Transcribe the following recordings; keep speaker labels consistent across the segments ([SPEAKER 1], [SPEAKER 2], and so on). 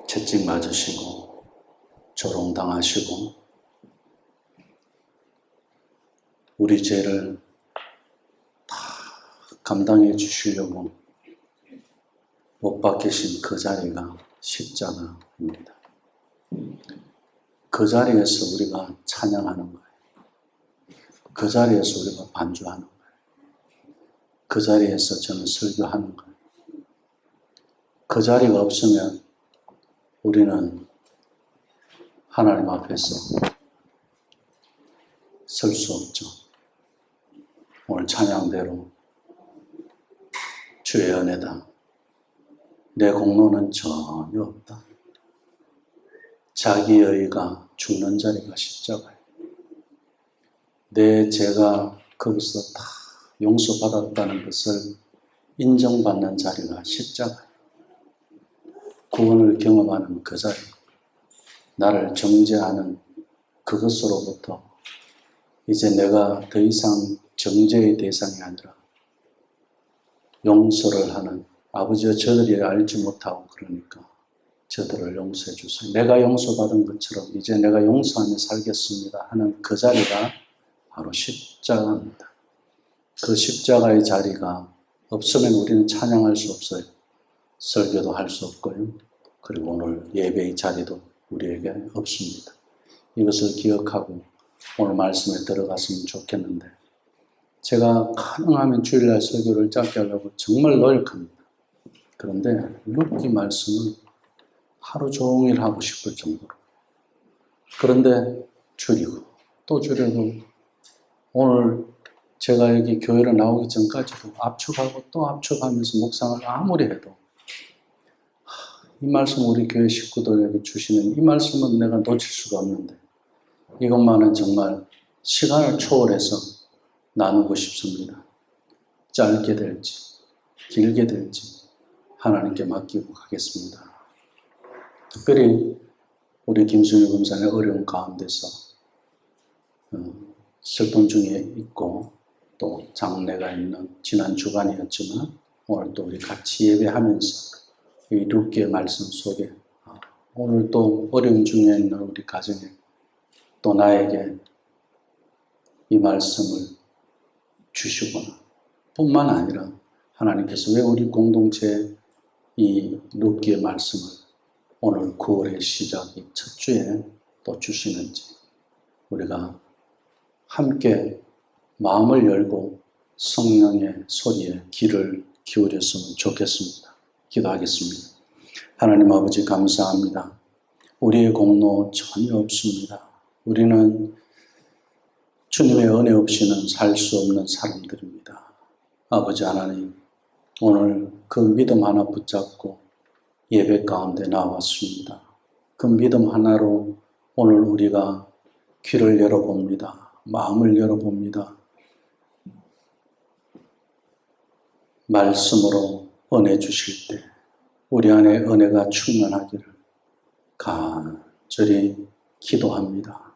[SPEAKER 1] 채찍 맞으시고 조롱당하시고 우리 죄를 다 감당해 주시려고 못 박히신 그 자리가 십자가입니다. 그 자리에서 우리가 찬양하는 거예요. 그 자리에서 우리가 반주하는 거예요. 그 자리에서 저는 설교하는 거예요. 그 자리가 없으면 우리는 하나님 앞에서 설 수 없죠. 오늘 찬양대로 주의 은혜다. 내 공로는 전혀 없다. 자기 의가 죽는 자리가 십자가예요. 내 죄가 거기서 다 용서받았다는 것을 인정받는 자리가 십자가예요. 구원을 경험하는 그 자리, 나를 정죄하는 그것으로부터 이제 내가 더 이상 정죄의 대상이 아니라 용서를 하는 아버지와 저들이 알지 못하고 그러니까 저들을 용서해 주세요. 내가 용서받은 것처럼 이제 내가 용서하며 살겠습니다 하는 그 자리가 바로 십자가입니다. 그 십자가의 자리가 없으면 우리는 찬양할 수 없어요. 설교도 할 수 없고요. 그리고 오늘 예배의 자리도 우리에게 없습니다. 이것을 기억하고 오늘 말씀에 들어갔으면 좋겠는데 제가 가능하면 주일날 설교를 짧게 하려고 정말 노력합니다. 그런데 룻기 말씀은 하루 종일 하고 싶을 정도로 그런데 줄이고 또 줄여도 오늘 제가 여기 교회로 나오기 전까지도 압축하고 또 압축하면서 묵상을 아무리 해도 이 말씀 우리 교회 식구들에게 주시는 이 말씀은 내가 놓칠 수가 없는데 이것만은 정말 시간을 초월해서 나누고 싶습니다. 짧게 될지 길게 될지 하나님께 맡기고 가겠습니다. 특별히 우리 김순희 검사의 어려운 가운데서 슬픔 중에 있고 또 장례가 있는 지난 주간이었지만 오늘 또 우리 같이 예배하면서 이 룻기의 말씀 속에 오늘 또 어려움 중에 있는 우리 가정에 또 나에게 이 말씀을 주시거나 뿐만 아니라 하나님께서 왜 우리 공동체에 이 룻기의 말씀을 오늘 9월의 시작이 첫 주에 또 주시는지 우리가 함께 마음을 열고 성령의 소리에 귀를 기울였으면 좋겠습니다. 기도하겠습니다. 하나님 아버지 감사합니다. 우리의 공로 전혀 없습니다. 우리는 주님의 은혜 없이는 살 수 없는 사람들입니다. 아버지 하나님, 오늘 그 믿음 하나 붙잡고 예배 가운데 나왔습니다. 그 믿음 하나로 오늘 우리가 귀를 열어봅니다. 마음을 열어봅니다. 말씀으로 은혜 주실 때 우리 안에 은혜가 충만하기를 간절히 기도합니다.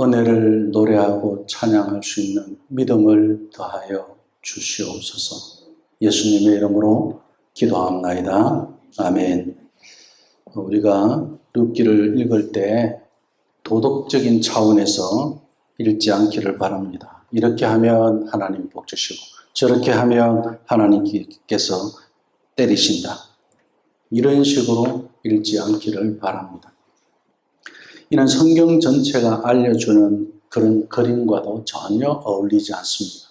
[SPEAKER 1] 은혜를 노래하고 찬양할 수 있는 믿음을 더하여 주시옵소서. 예수님의 이름으로 기도합나이다. 아멘. 우리가 룻기를 읽을 때 도덕적인 차원에서 읽지 않기를 바랍니다. 이렇게 하면 하나님 복 주시고 저렇게 하면 하나님께서 때리신다. 이런 식으로 읽지 않기를 바랍니다. 이는 성경 전체가 알려주는 그런 그림과도 전혀 어울리지 않습니다.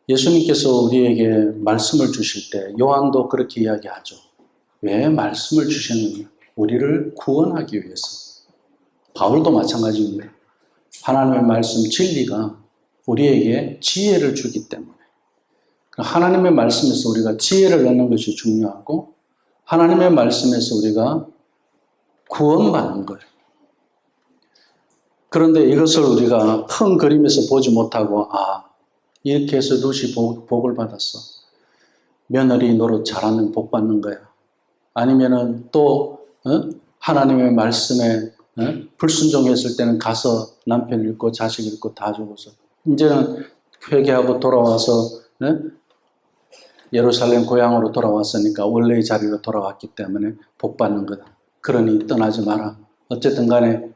[SPEAKER 1] 예수님께서 우리에게 말씀을 주실 때 요한도 그렇게 이야기하죠. 왜 말씀을 주셨느냐? 우리를 구원하기 위해서. 바울도 마찬가지입니다. 하나님의 말씀 진리가 우리에게 지혜를 주기 때문에 하나님의 말씀에서 우리가 지혜를 얻는 것이 중요하고 하나님의 말씀에서 우리가 구원받는 거예요. 그런데 이것을 우리가 큰 그림에서 보지 못하고 이렇게 해서 룻이 복을 받았어. 며느리 노릇 잘하면 복 받는 거야. 아니면은 또 하나님의 말씀에 불순종했을 때는 가서 남편 잃고 자식 잃고 다 죽어서 이제는 회개하고 돌아와서 예루살렘 고향으로 돌아왔으니까 원래의 자리로 돌아왔기 때문에 복 받는 거다. 그러니 떠나지 마라. 어쨌든 간에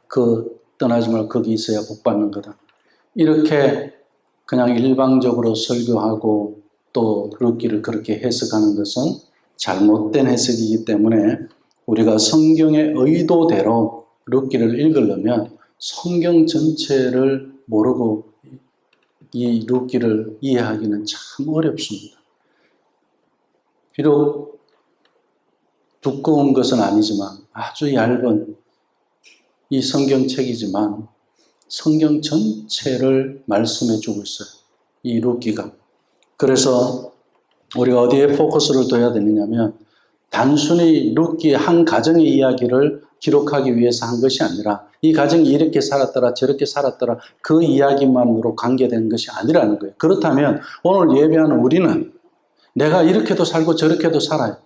[SPEAKER 1] 떠나지 말고 거기 있어야 복 받는 거다. 이렇게 그냥 일방적으로 설교하고 또 룻기를 그렇게 해석하는 것은 잘못된 해석이기 때문에 우리가 성경의 의도대로 룻기를 읽으려면 성경 전체를 모르고 이 룻기를 이해하기는 참 어렵습니다. 비록 두꺼운 것은 아니지만 아주 얇은 이 성경책이지만 성경 전체를 말씀해 주고 있어요. 이 룻기가. 그래서 우리가 어디에 포커스를 둬야 되느냐면 단순히 룻기의 한 가정의 이야기를 기록하기 위해서 한 것이 아니라 이 가정이 이렇게 살았더라 저렇게 살았더라 그 이야기만으로 관계된 것이 아니라는 거예요. 그렇다면 오늘 예배하는 우리는 내가 이렇게도 살고 저렇게도 살아요.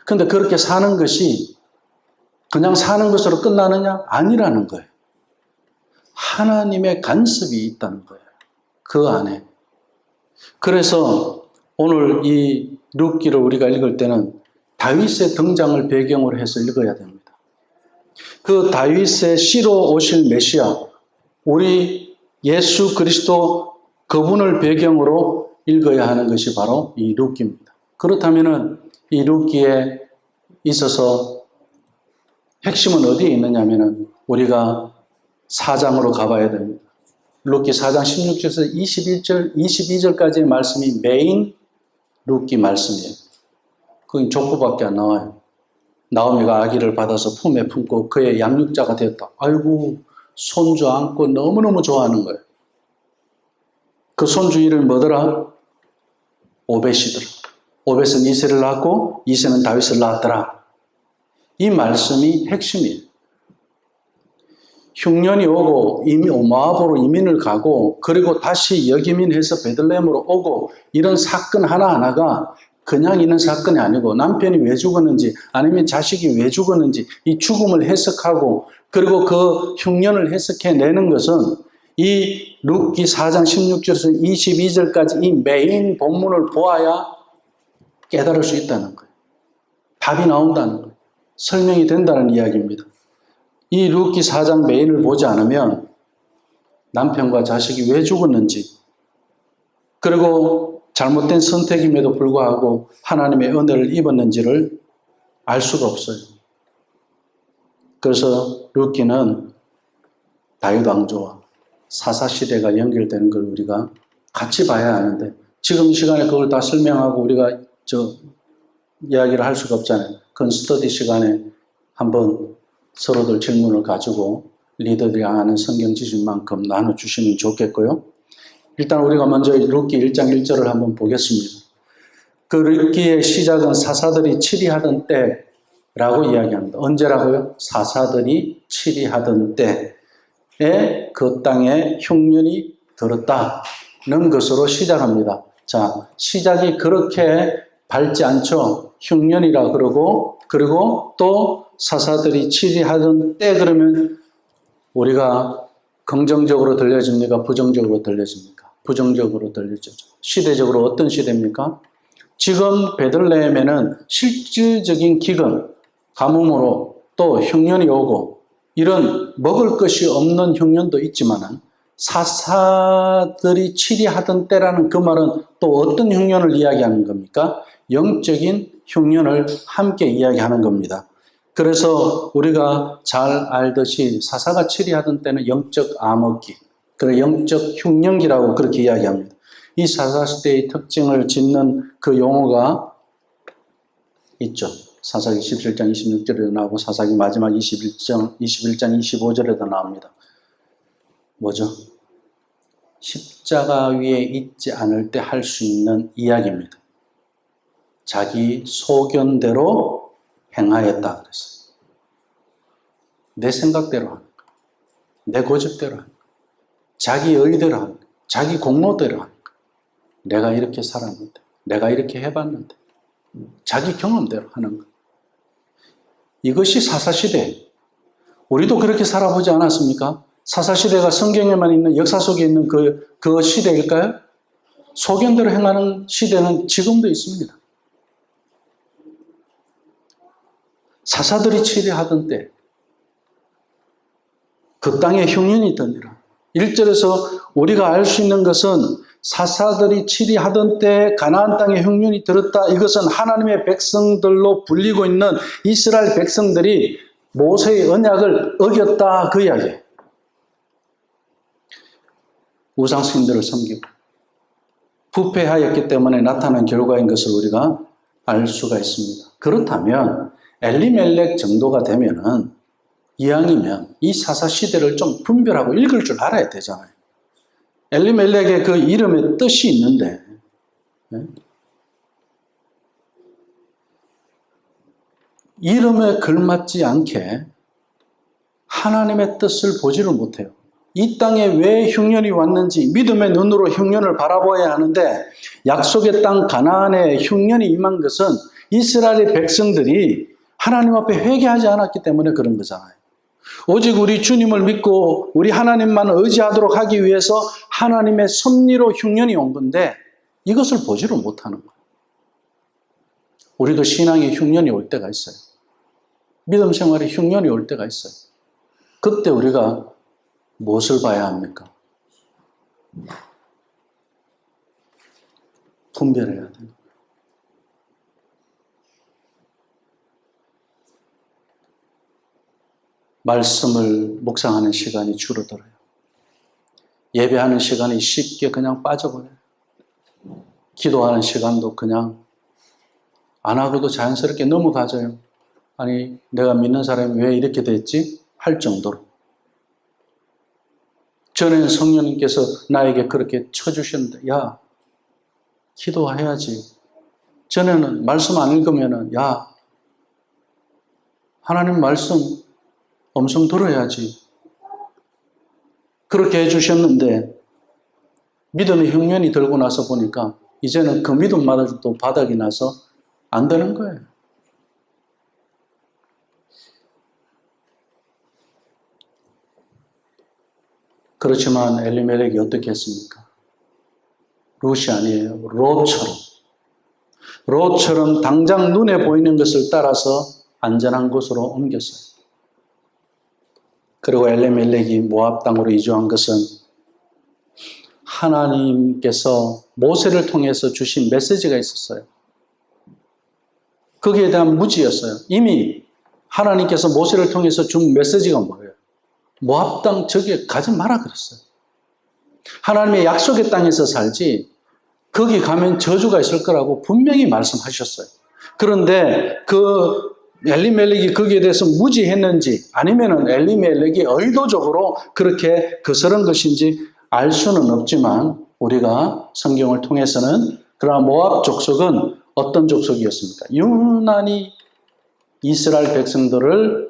[SPEAKER 1] 그런데 그렇게 사는 것이 그냥 사는 것으로 끝나느냐? 아니라는 거예요. 하나님의 간섭이 있다는 거예요. 그 안에. 그래서 오늘 이 룻기를 우리가 읽을 때는 다윗의 등장을 배경으로 해서 읽어야 됩니다. 그 다윗의 씨로 오실 메시아, 우리 예수 그리스도 그분을 배경으로 읽어야 하는 것이 바로 이 룻기입니다. 그렇다면 이 룻기에 있어서 핵심은 어디에 있느냐면 우리가 4장으로 가봐야 됩니다. 룻기 4장 16절에서 21절, 22절까지의 말씀이 메인 룻기 말씀이에요. 그건 족보밖에 안 나와요. 나오미가 아기를 받아서 품에 품고 그의 양육자가 되었다. 아이고 손주 안고 너무너무 좋아하는 거예요. 그 손주 이름이 뭐더라? 오벳이더라. 오벳은 이새를 낳았고 이새는 다윗을 낳았더라. 이 말씀이 핵심이에요. 흉년이 오고 모압으로 이민을 가고 그리고 다시 역이민해서 베들레헴으로 오고 이런 사건 하나하나가 그냥 있는 사건이 아니고 남편이 왜 죽었는지 아니면 자식이 왜 죽었는지 이 죽음을 해석하고 그리고 그 흉년을 해석해내는 것은 이 룻기 4장 16절에서 22절까지 이 메인 본문을 보아야 깨달을 수 있다는 거예요. 답이 나온다는 거예요. 설명이 된다는 이야기입니다. 이 룻기 4장 메인을 보지 않으면 남편과 자식이 왜 죽었는지 그리고 잘못된 선택임에도 불구하고 하나님의 은혜를 입었는지를 알 수가 없어요. 그래서 룻기는 다윗 왕조와 사사시대가 연결되는 걸 우리가 같이 봐야 하는데 지금 이 시간에 그걸 다 설명하고 우리가 이야기를 할 수가 없잖아요. 그건 스터디 시간에 한번 서로들 질문을 가지고 리더들이 아는 성경 지식만큼 나눠주시면 좋겠고요. 일단 우리가 먼저 룻기 1장 1절을 한번 보겠습니다. 그 룻기의 시작은 사사들이 치리하던 때라고 이야기합니다. 언제라고요? 사사들이 치리하던 때에 그 땅에 흉년이 들었다는 것으로 시작합니다. 자, 시작이 그렇게 밝지 않죠. 흉년이라 그러고 그리고 또 사사들이 치리하던 때 그러면 우리가 긍정적으로 들려집니까? 부정적으로 들려집니까? 부정적으로 들려지죠. 시대적으로 어떤 시대입니까? 지금 베들레헴에는 실질적인 기근, 가뭄으로 또 흉년이 오고 이런 먹을 것이 없는 흉년도 있지만 사사들이 치리하던 때라는 그 말은 또 어떤 흉년을 이야기하는 겁니까? 영적인 흉년을 함께 이야기하는 겁니다. 그래서 우리가 잘 알듯이 사사가 치리하던 때는 영적 암흑기, 그리고 영적 흉년기라고 그렇게 이야기합니다. 이 사사시대의 특징을 짓는 그 용어가 있죠. 사사기 17장 26절에도 나오고 사사기 마지막 21장 25절에도 나옵니다. 뭐죠? 십자가 위에 있지 않을 때 할 수 있는 이야기입니다. 자기 소견대로 행하였다 그랬어요. 내 생각대로 하는 거, 내 고집대로 하는 거, 자기 의대로 하는 거, 자기 공로대로 하는 거. 내가 이렇게 살았는데, 내가 이렇게 해봤는데, 자기 경험대로 하는 거. 이것이 사사시대. 우리도 그렇게 살아보지 않았습니까? 사사시대가 성경에만 있는 역사 속에 있는 그 시대일까요? 소견대로 행하는 시대는 지금도 있습니다. 사사들이 치리하던 때 그 땅에 흉년이 있더니라. 1절에서 우리가 알 수 있는 것은 사사들이 치리하던 때 가나안 땅에 흉년이 들었다. 이것은 하나님의 백성들로 불리고 있는 이스라엘 백성들이 모세의 언약을 어겼다 그 이야기예요. 우상신들을 섬기고 부패하였기 때문에 나타난 결과인 것을 우리가 알 수가 있습니다. 그렇다면 엘리멜렉 정도가 되면은 이왕이면 이 사사 시대를 좀 분별하고 읽을 줄 알아야 되잖아요. 엘리멜렉의 그 이름에 뜻이 있는데 이름에 걸맞지 않게 하나님의 뜻을 보지를 못해요. 이 땅에 왜 흉년이 왔는지 믿음의 눈으로 흉년을 바라보아야 하는데 약속의 땅 가나안에 흉년이 임한 것은 이스라엘의 백성들이 하나님 앞에 회개하지 않았기 때문에 그런 거잖아요. 오직 우리 주님을 믿고 우리 하나님만 의지하도록 하기 위해서 하나님의 섭리로 흉년이 온 건데 이것을 보지를 못하는 거예요. 우리도 신앙에 흉년이 올 때가 있어요. 믿음 생활에 흉년이 올 때가 있어요. 그때 우리가 무엇을 봐야 합니까? 분별해야 돼요. 말씀을 묵상하는 시간이 줄어들어요. 예배하는 시간이 쉽게 그냥 빠져버려요. 기도하는 시간도 그냥 안 하고도 자연스럽게 넘어가져요. 아니, 내가 믿는 사람이 왜 이렇게 됐지? 할 정도로. 전에는 성령님께서 나에게 그렇게 쳐주셨는데, 야, 기도해야지. 전에는 말씀 안 읽으면은, 야, 하나님 말씀 엄청 들어야지. 그렇게 해주셨는데 믿음의 흉년이 들고 나서 보니까 이제는 그 믿음마저도 바닥이 나서 안 되는 거예요. 그렇지만 엘리멜렉이 어떻게 했습니까? 롯이 아니에요. 롯처럼 당장 눈에 보이는 것을 따라서 안전한 곳으로 옮겼어요. 그리고 엘리멜렉이 모압 땅으로 이주한 것은 하나님께서 모세를 통해서 주신 메시지가 있었어요. 거기에 대한 무지였어요. 이미 하나님께서 모세를 통해서 준 메시지가 뭐예요? 모압 땅 저기에 가지 마라 그랬어요. 하나님의 약속의 땅에서 살지 거기 가면 저주가 있을 거라고 분명히 말씀하셨어요. 그런데 그 엘리멜렉이 거기에 대해서 무지했는지 아니면은 엘리멜렉이 의도적으로 그렇게 거스른 것인지 알 수는 없지만 우리가 성경을 통해서는 그러나 모압 족속은 어떤 족속이었습니까? 유난히 이스라엘 백성들을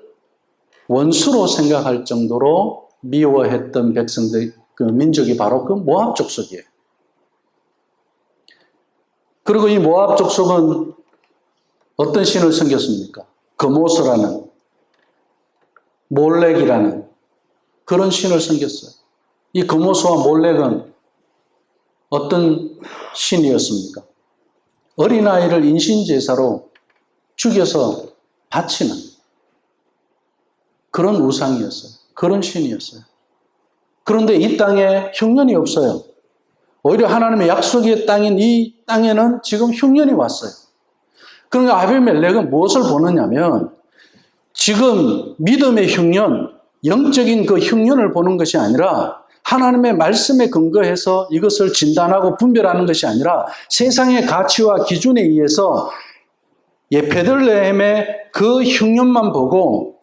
[SPEAKER 1] 원수로 생각할 정도로 미워했던 백성들, 그 민족이 바로 그 모압 족속이에요. 그리고 이 모압 족속은 어떤 신을 섬겼습니까? 거모스라는, 몰렉이라는 그런 신을 섬겼어요. 이 거모스와 몰렉은 어떤 신이었습니까? 어린아이를 인신제사로 죽여서 바치는 그런 우상이었어요. 그런 신이었어요. 그런데 이 땅에 흉년이 없어요. 오히려 하나님의 약속의 땅인 이 땅에는 지금 흉년이 왔어요. 그러니까 아비멜렉은 무엇을 보느냐면 지금 믿음의 흉년, 영적인 그 흉년을 보는 것이 아니라 하나님의 말씀에 근거해서 이것을 진단하고 분별하는 것이 아니라 세상의 가치와 기준에 의해서 베들레헴의 그 흉년만 보고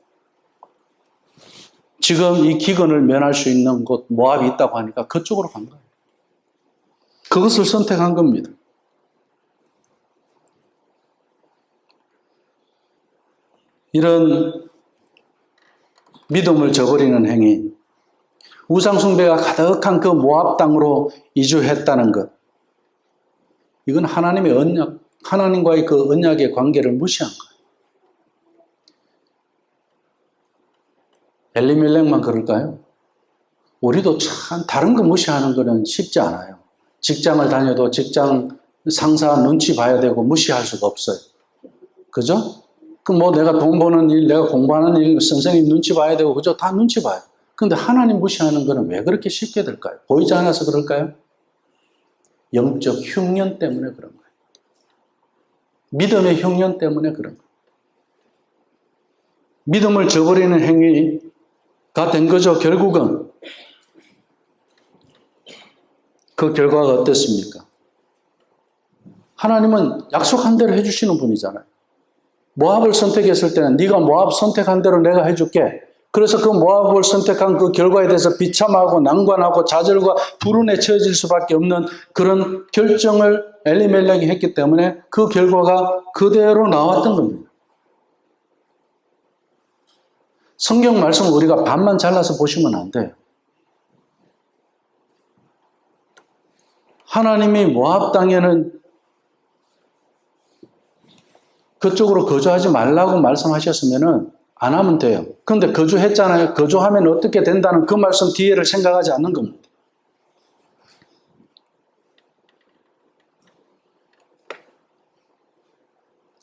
[SPEAKER 1] 지금 이 기근을 면할 수 있는 곳 모압이 있다고 하니까 그쪽으로 간 거예요. 그것을 선택한 겁니다. 이런 믿음을 저버리는 행위, 우상숭배가 가득한 그 모압 땅으로 이주했다는 것, 이건 하나님의 언약, 하나님과의 그 언약의 관계를 무시한 거예요. 엘리멜렉만 그럴까요? 우리도 참 다른 거 무시하는 거는 쉽지 않아요. 직장을 다녀도 직장 상사 눈치 봐야 되고 무시할 수가 없어요. 그죠? 그럼 뭐 내가 돈 버는 일, 내가 공부하는 일, 선생님 눈치 봐야 되고, 그죠? 다 눈치 봐요. 근데 하나님 무시하는 거는 왜 그렇게 쉽게 될까요? 보이지 않아서 그럴까요? 영적 흉년 때문에 그런 거예요. 믿음의 흉년 때문에 그런 거예요. 믿음을 저버리는 행위가 된 거죠. 결국은 그 결과가 어땠습니까? 하나님은 약속한 대로 해주시는 분이잖아요. 모압을 선택했을 때는 네가 모압 선택한 대로 내가 해줄게. 그래서 그 모압을 선택한 그 결과에 대해서 비참하고 난관하고 좌절과 불운에 처해질 수밖에 없는 그런 결정을 엘리멜렉이 했기 때문에 그 결과가 그대로 나왔던 겁니다. 성경 말씀을 우리가 반만 잘라서 보시면 안 돼요. 하나님이 모압 땅에는 그쪽으로 거주하지 말라고 말씀하셨으면 안 하면 돼요. 그런데 거주했잖아요. 거주하면 어떻게 된다는 그 말씀 뒤에를 생각하지 않는 겁니다.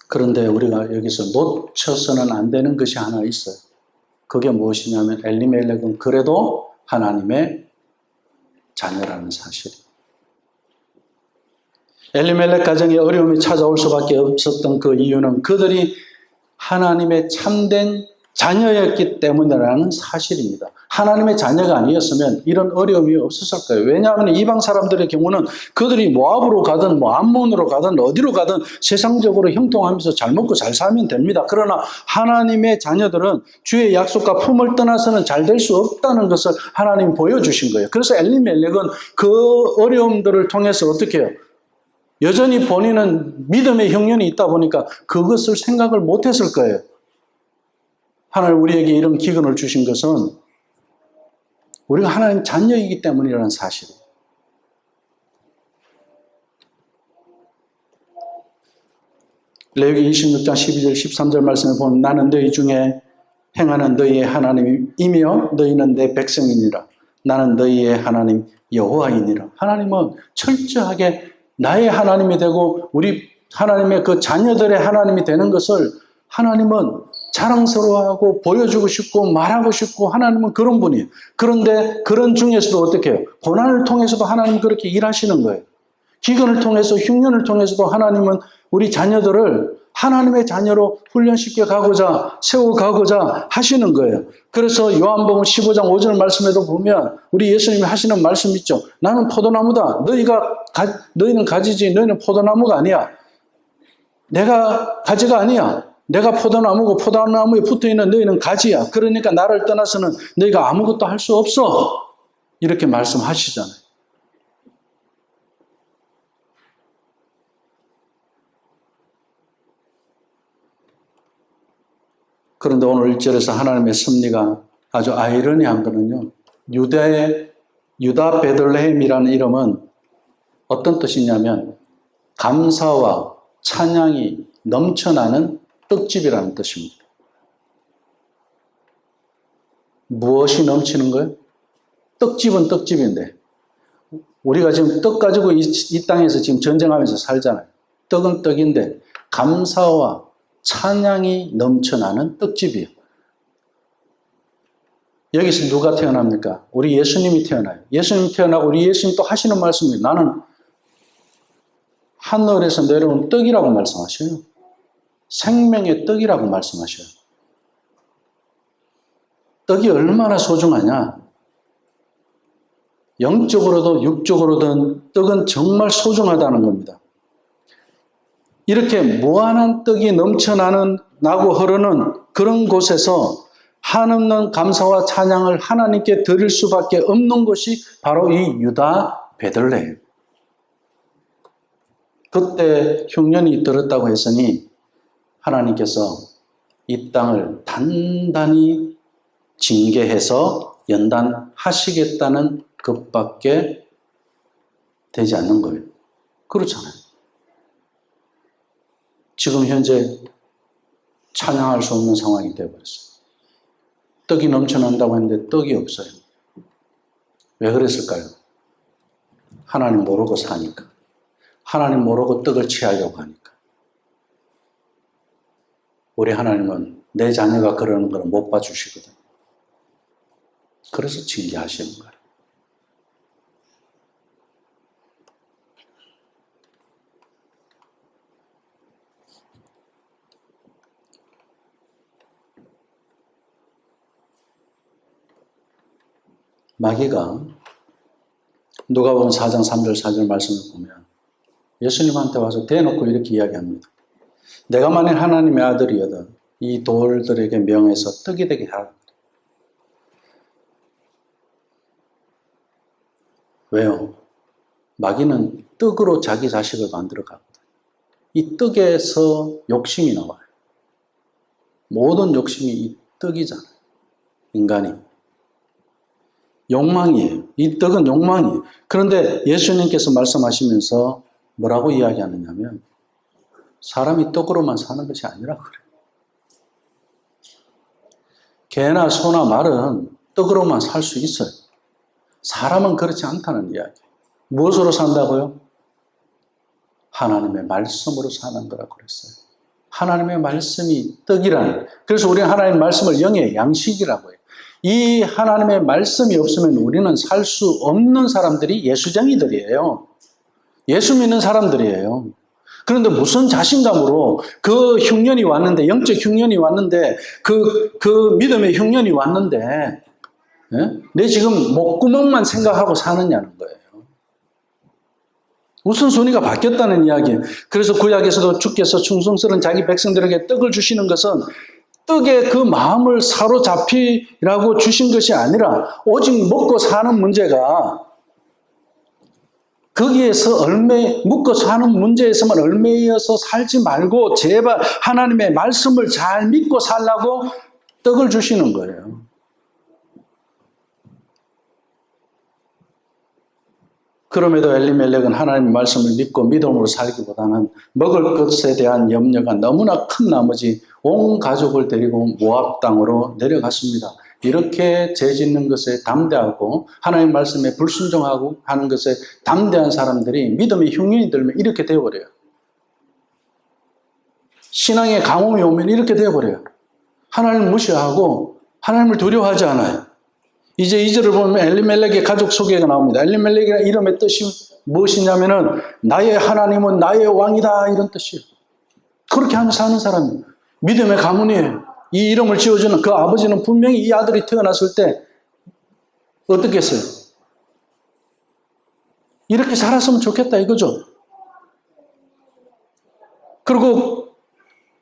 [SPEAKER 1] 그런데 우리가 여기서 놓쳐서는 안 되는 것이 하나 있어요. 그게 무엇이냐면 엘리멜렉은 그래도 하나님의 자녀라는 사실이에요. 엘리멜렉 가정에 어려움이 찾아올 수밖에 없었던 그 이유는 그들이 하나님의 참된 자녀였기 때문이라는 사실입니다. 하나님의 자녀가 아니었으면 이런 어려움이 없었을 거예요. 왜냐하면 이방 사람들의 경우는 그들이 모압으로 가든 뭐 암몬으로 가든 어디로 가든 세상적으로 형통하면서 잘 먹고 잘 살면 됩니다. 그러나 하나님의 자녀들은 주의 약속과 품을 떠나서는 잘 될 수 없다는 것을 하나님이 보여주신 거예요. 그래서 엘리멜렉은 그 어려움들을 통해서 어떻게 해요? 여전히 본인은 믿음의 형년이 있다 보니까 그것을 생각을 못했을 거예요. 하나님 우리에게 이런 기근을 주신 것은 우리가 하나님 자녀이기 때문이라는 사실이에요. 레위기 26장 12절 13절 말씀에 보면 나는 너희 중에 행하는 너희의 하나님이며 너희는 내 백성이니라. 나는 너희의 하나님 여호와이니라. 하나님은 철저하게 나의 하나님이 되고 우리 하나님의 그 자녀들의 하나님이 되는 것을 하나님은 자랑스러워하고 보여주고 싶고 말하고 싶고 하나님은 그런 분이에요. 그런데 그런 중에서도 어떻게 해요? 고난을 통해서도 하나님은 그렇게 일하시는 거예요. 기근을 통해서 흉년을 통해서도 하나님은 우리 자녀들을 하나님의 자녀로 훈련시켜 가고자 세워가고자 하시는 거예요. 그래서 요한복음 15장 5절 말씀에도 보면 우리 예수님이 하시는 말씀 있죠. 나는 포도나무다. 너희는 가지지 너희는 포도나무가 아니야. 내가 가지가 아니야. 내가 포도나무고 포도나무에 붙어있는 너희는 가지야. 그러니까 나를 떠나서는 너희가 아무것도 할 수 없어. 이렇게 말씀하시잖아요. 그런데 오늘 1절에서 하나님의 섭리가 아주 아이러니한 거는요. 유다 베들레헴이라는 이름은 어떤 뜻이냐면 감사와 찬양이 넘쳐나는 떡집이라는 뜻입니다. 무엇이 넘치는 거예요? 떡집은 떡집인데 우리가 지금 떡 가지고 이 땅에서 지금 전쟁하면서 살잖아요. 떡은 떡인데 감사와 찬양이 넘쳐나는 떡집이에요. 여기서 누가 태어납니까? 우리 예수님이 태어나요. 예수님이 태어나고 우리 예수님 또 하시는 말씀이 나는 하늘에서 내려온 떡이라고 말씀하셔요. 생명의 떡이라고 말씀하셔요. 떡이 얼마나 소중하냐? 영적으로도 육적으로든 떡은 정말 소중하다는 겁니다. 이렇게 무한한 떡이 나고 흐르는 그런 곳에서 한없는 감사와 찬양을 하나님께 드릴 수밖에 없는 것이 바로 이 유다 베들레헴. 그때 흉년이 들었다고 했으니 하나님께서 이 땅을 단단히 징계해서 연단하시겠다는 것밖에 되지 않는 거예요. 그렇잖아요. 지금 현재 찬양할 수 없는 상황이 되어버렸어요. 떡이 넘쳐난다고 했는데 떡이 없어요. 왜 그랬을까요? 하나님 모르고 사니까. 하나님 모르고 떡을 취하려고 하니까. 우리 하나님은 내 자녀가 그러는 걸 못 봐주시거든. 그래서 징계하시는 거예요. 마귀가 누가복음 4장 3절 4절 말씀을 보면 예수님한테 와서 대놓고 이렇게 이야기합니다. 내가 만일 하나님의 아들이어든 이 돌들에게 명해서 떡이 되게 하라. 왜요? 마귀는 떡으로 자기 자식을 만들어 가거든. 이 떡에서 욕심이 나와요. 모든 욕심이 이 떡이잖아요. 인간이. 욕망이에요. 이 떡은 욕망이에요. 그런데 예수님께서 말씀하시면서 뭐라고 이야기하느냐면 사람이 떡으로만 사는 것이 아니라 그래요. 개나 소나 말은 떡으로만 살 수 있어요. 사람은 그렇지 않다는 이야기예요. 무엇으로 산다고요? 하나님의 말씀으로 사는 거라고 그랬어요. 하나님의 말씀이 떡이라는. 그래서 우리는 하나님의 말씀을 영의 양식이라고 해요. 이 하나님의 말씀이 없으면 우리는 살 수 없는 사람들이 예수쟁이들이에요. 예수 믿는 사람들이에요. 그런데 무슨 자신감으로 그 흉년이 왔는데, 영적 흉년이 왔는데, 그 믿음의 흉년이 왔는데, 내 지금 목구멍만 생각하고 사느냐는 거예요. 우선순위가 바뀌었다는 이야기예요. 그래서 구약에서도 주께서 충성스러운 자기 백성들에게 떡을 주시는 것은 떡에 그 마음을 사로잡히라고 주신 것이 아니라 오직 먹고 사는 문제가 거기에서 먹고 사는 문제에서만 얽매여서 살지 말고 제발 하나님의 말씀을 잘 믿고 살라고 떡을 주시는 거예요. 그럼에도 엘리멜렉은 하나님의 말씀을 믿고 믿음으로 살기보다는 먹을 것에 대한 염려가 너무나 큰 나머지 온 가족을 데리고 모압 땅으로 내려갔습니다. 이렇게 죄 짓는 것에 담대하고 하나님의 말씀에 불순종하고 하는 것에 담대한 사람들이 믿음의 흉년이 들면 이렇게 되어버려요. 신앙의 가뭄이 오면 이렇게 되어버려요. 하나님을 무시하고 하나님을 두려워하지 않아요. 이제 2절을 보면 엘리멜렉의 가족 소개가 나옵니다. 엘리멜렉이라는 이름의 뜻이 무엇이냐면은 나의 하나님은 나의 왕이다 이런 뜻이에요. 그렇게 하면서 사는 사람이에요. 믿음의 가문이에요. 이 이름을 지어주는 그 아버지는 분명히 이 아들이 태어났을 때 어떻게 했어요? 이렇게 살았으면 좋겠다 이거죠. 그리고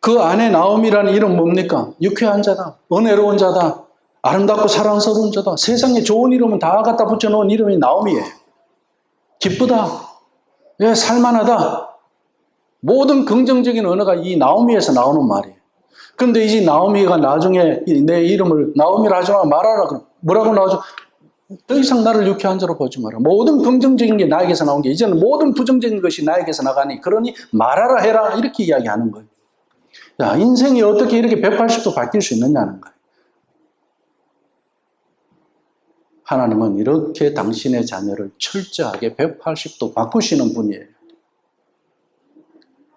[SPEAKER 1] 그 아내 나옴이라는 이름 뭡니까? 유쾌한 자다, 은혜로운 자다, 아름답고 사랑스러운 자다. 세상에 좋은 이름은 다 갖다 붙여놓은 이름이 나옴이에요. 기쁘다, 예, 살만하다. 모든 긍정적인 언어가 이 나오미에서 나오는 말이에요. 그런데 이제 나오미가 나중에 내 이름을 나오미라 하지 말아라. 뭐라고 나오죠? 더 이상 나를 유쾌한 자로 보지 마라. 모든 긍정적인 게 나에게서 나온 게 이제는 모든 부정적인 것이 나에게서 나가니 그러니 말하라 해라 이렇게 이야기하는 거예요. 야, 인생이 어떻게 이렇게 180도 바뀔 수 있느냐는 거예요. 하나님은 이렇게 당신의 자녀를 철저하게 180도 바꾸시는 분이에요.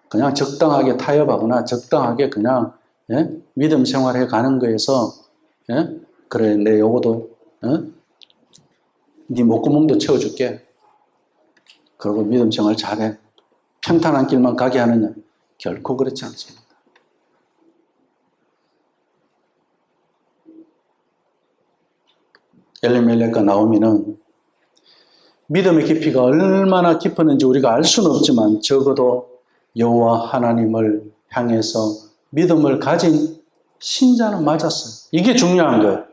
[SPEAKER 1] 그냥 적당하게 타협하거나 적당하게 그냥 믿음 생활해 가는 거에서 그래 내 요거도 네 목구멍도 채워줄게. 그리고 믿음 생활 잘해. 평탄한 길만 가게 하느냐? 결코 그렇지 않습니다. 엘리멜렉과 나오미는 믿음의 깊이가 얼마나 깊었는지 우리가 알 수는 없지만 적어도 여호와 하나님을 향해서 믿음을 가진 신자는 맞았어요. 이게 중요한 거예요.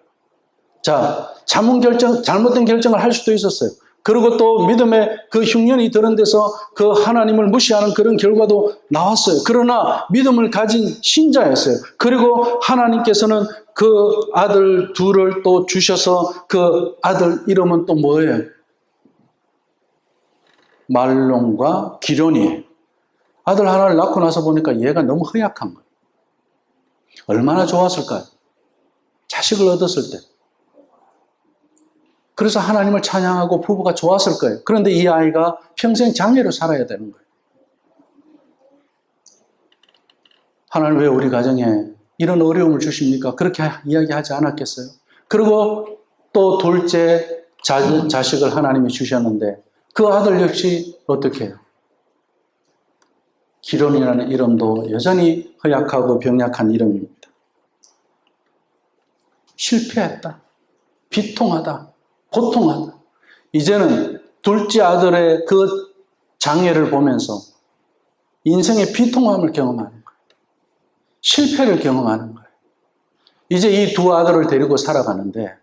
[SPEAKER 1] 자, 잘못된 결정을 할 수도 있었어요. 그리고 또 믿음의 그 흉년이 드는 데서 그 하나님을 무시하는 그런 결과도 나왔어요. 그러나 믿음을 가진 신자였어요. 그리고 하나님께서는 그 아들 둘을 또 주셔서 그 아들 이름은 또 뭐예요? 말론과 기련이에요. 아들 하나를 낳고 나서 보니까 얘가 너무 허약한 거예요. 얼마나 좋았을까요? 자식을 얻었을 때. 그래서 하나님을 찬양하고 부부가 좋았을 거예요. 그런데 이 아이가 평생 장애로 살아야 되는 거예요. 하나님 왜 우리 가정에 이런 어려움을 주십니까? 그렇게 이야기하지 않았겠어요? 그리고 또 둘째 자식을 하나님이 주셨는데 그 아들 역시 어떻게 해요? 기론이라는 이름도 여전히 허약하고 병약한 이름입니다. 실패했다. 비통하다. 고통하다. 이제는 둘째 아들의 그 장애를 보면서 인생의 비통함을 경험하는 거예요. 실패를 경험하는 거예요. 이제 이 두 아들을 데리고 살아가는데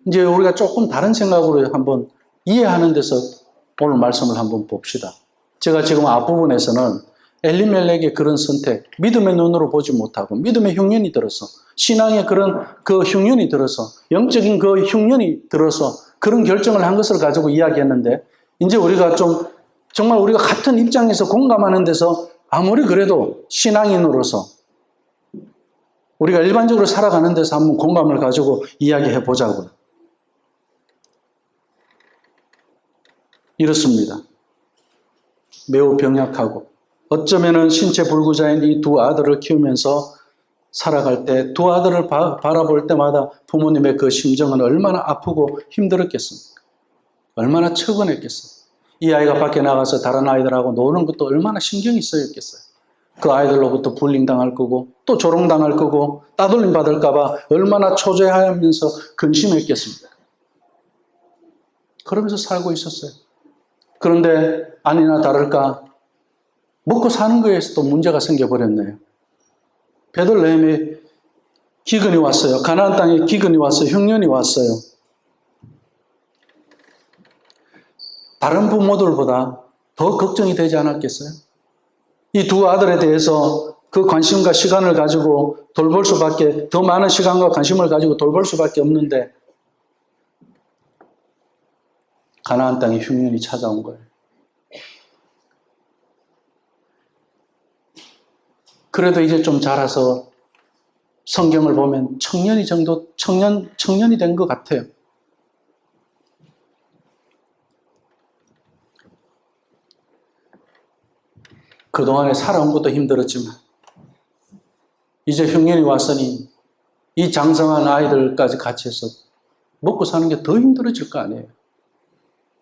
[SPEAKER 1] 이제 우리가 조금 다른 생각으로 한번 이해하는 데서 오늘 말씀을 한번 봅시다. 제가 지금 앞부분에서는 엘리멜렉의 그런 선택, 믿음의 눈으로 보지 못하고 믿음의 흉년이 들어서 신앙의 그런 그 흉년이 들어서 영적인 그 흉년이 들어서 그런 결정을 한 것을 가지고 이야기했는데 이제 우리가 좀 정말 우리가 같은 입장에서 공감하는 데서 아무리 그래도 신앙인으로서 우리가 일반적으로 살아가는 데서 한번 공감을 가지고 이야기해 보자고요. 이렇습니다. 매우 병약하고 어쩌면은 신체 불구자인 이 두 아들을 키우면서 살아갈 때 두 아들을 바라볼 때마다 부모님의 그 심정은 얼마나 아프고 힘들었겠습니까? 얼마나 처근했겠어요. 이 아이가 밖에 나가서 다른 아이들하고 노는 것도 얼마나 신경이 쓰였겠어요. 그 아이들로부터 불링 당할 거고 또 조롱 당할 거고 따돌림 받을까 봐 얼마나 초조해하면서 근심했겠습니까? 그러면서 살고 있었어요. 그런데 아니나 다를까 먹고 사는 거에서도 문제가 생겨버렸네요. 베들레헴에 기근이 왔어요. 가나안 땅에 기근이 왔어요. 흉년이 왔어요. 다른 부모들보다 더 걱정이 되지 않았겠어요? 이 두 아들에 대해서 그 관심과 시간을 가지고 돌볼 수밖에, 더 많은 시간과 관심을 가지고 돌볼 수밖에 없는데 가나안 땅에 흉년이 찾아온 거예요. 그래도 이제 좀 자라서 성경을 보면 청년이 된 것 같아요. 그동안에 살아온 것도 힘들었지만 이제 흉년이 왔으니 이 장성한 아이들까지 같이 해서 먹고 사는 게 더 힘들어질 거 아니에요.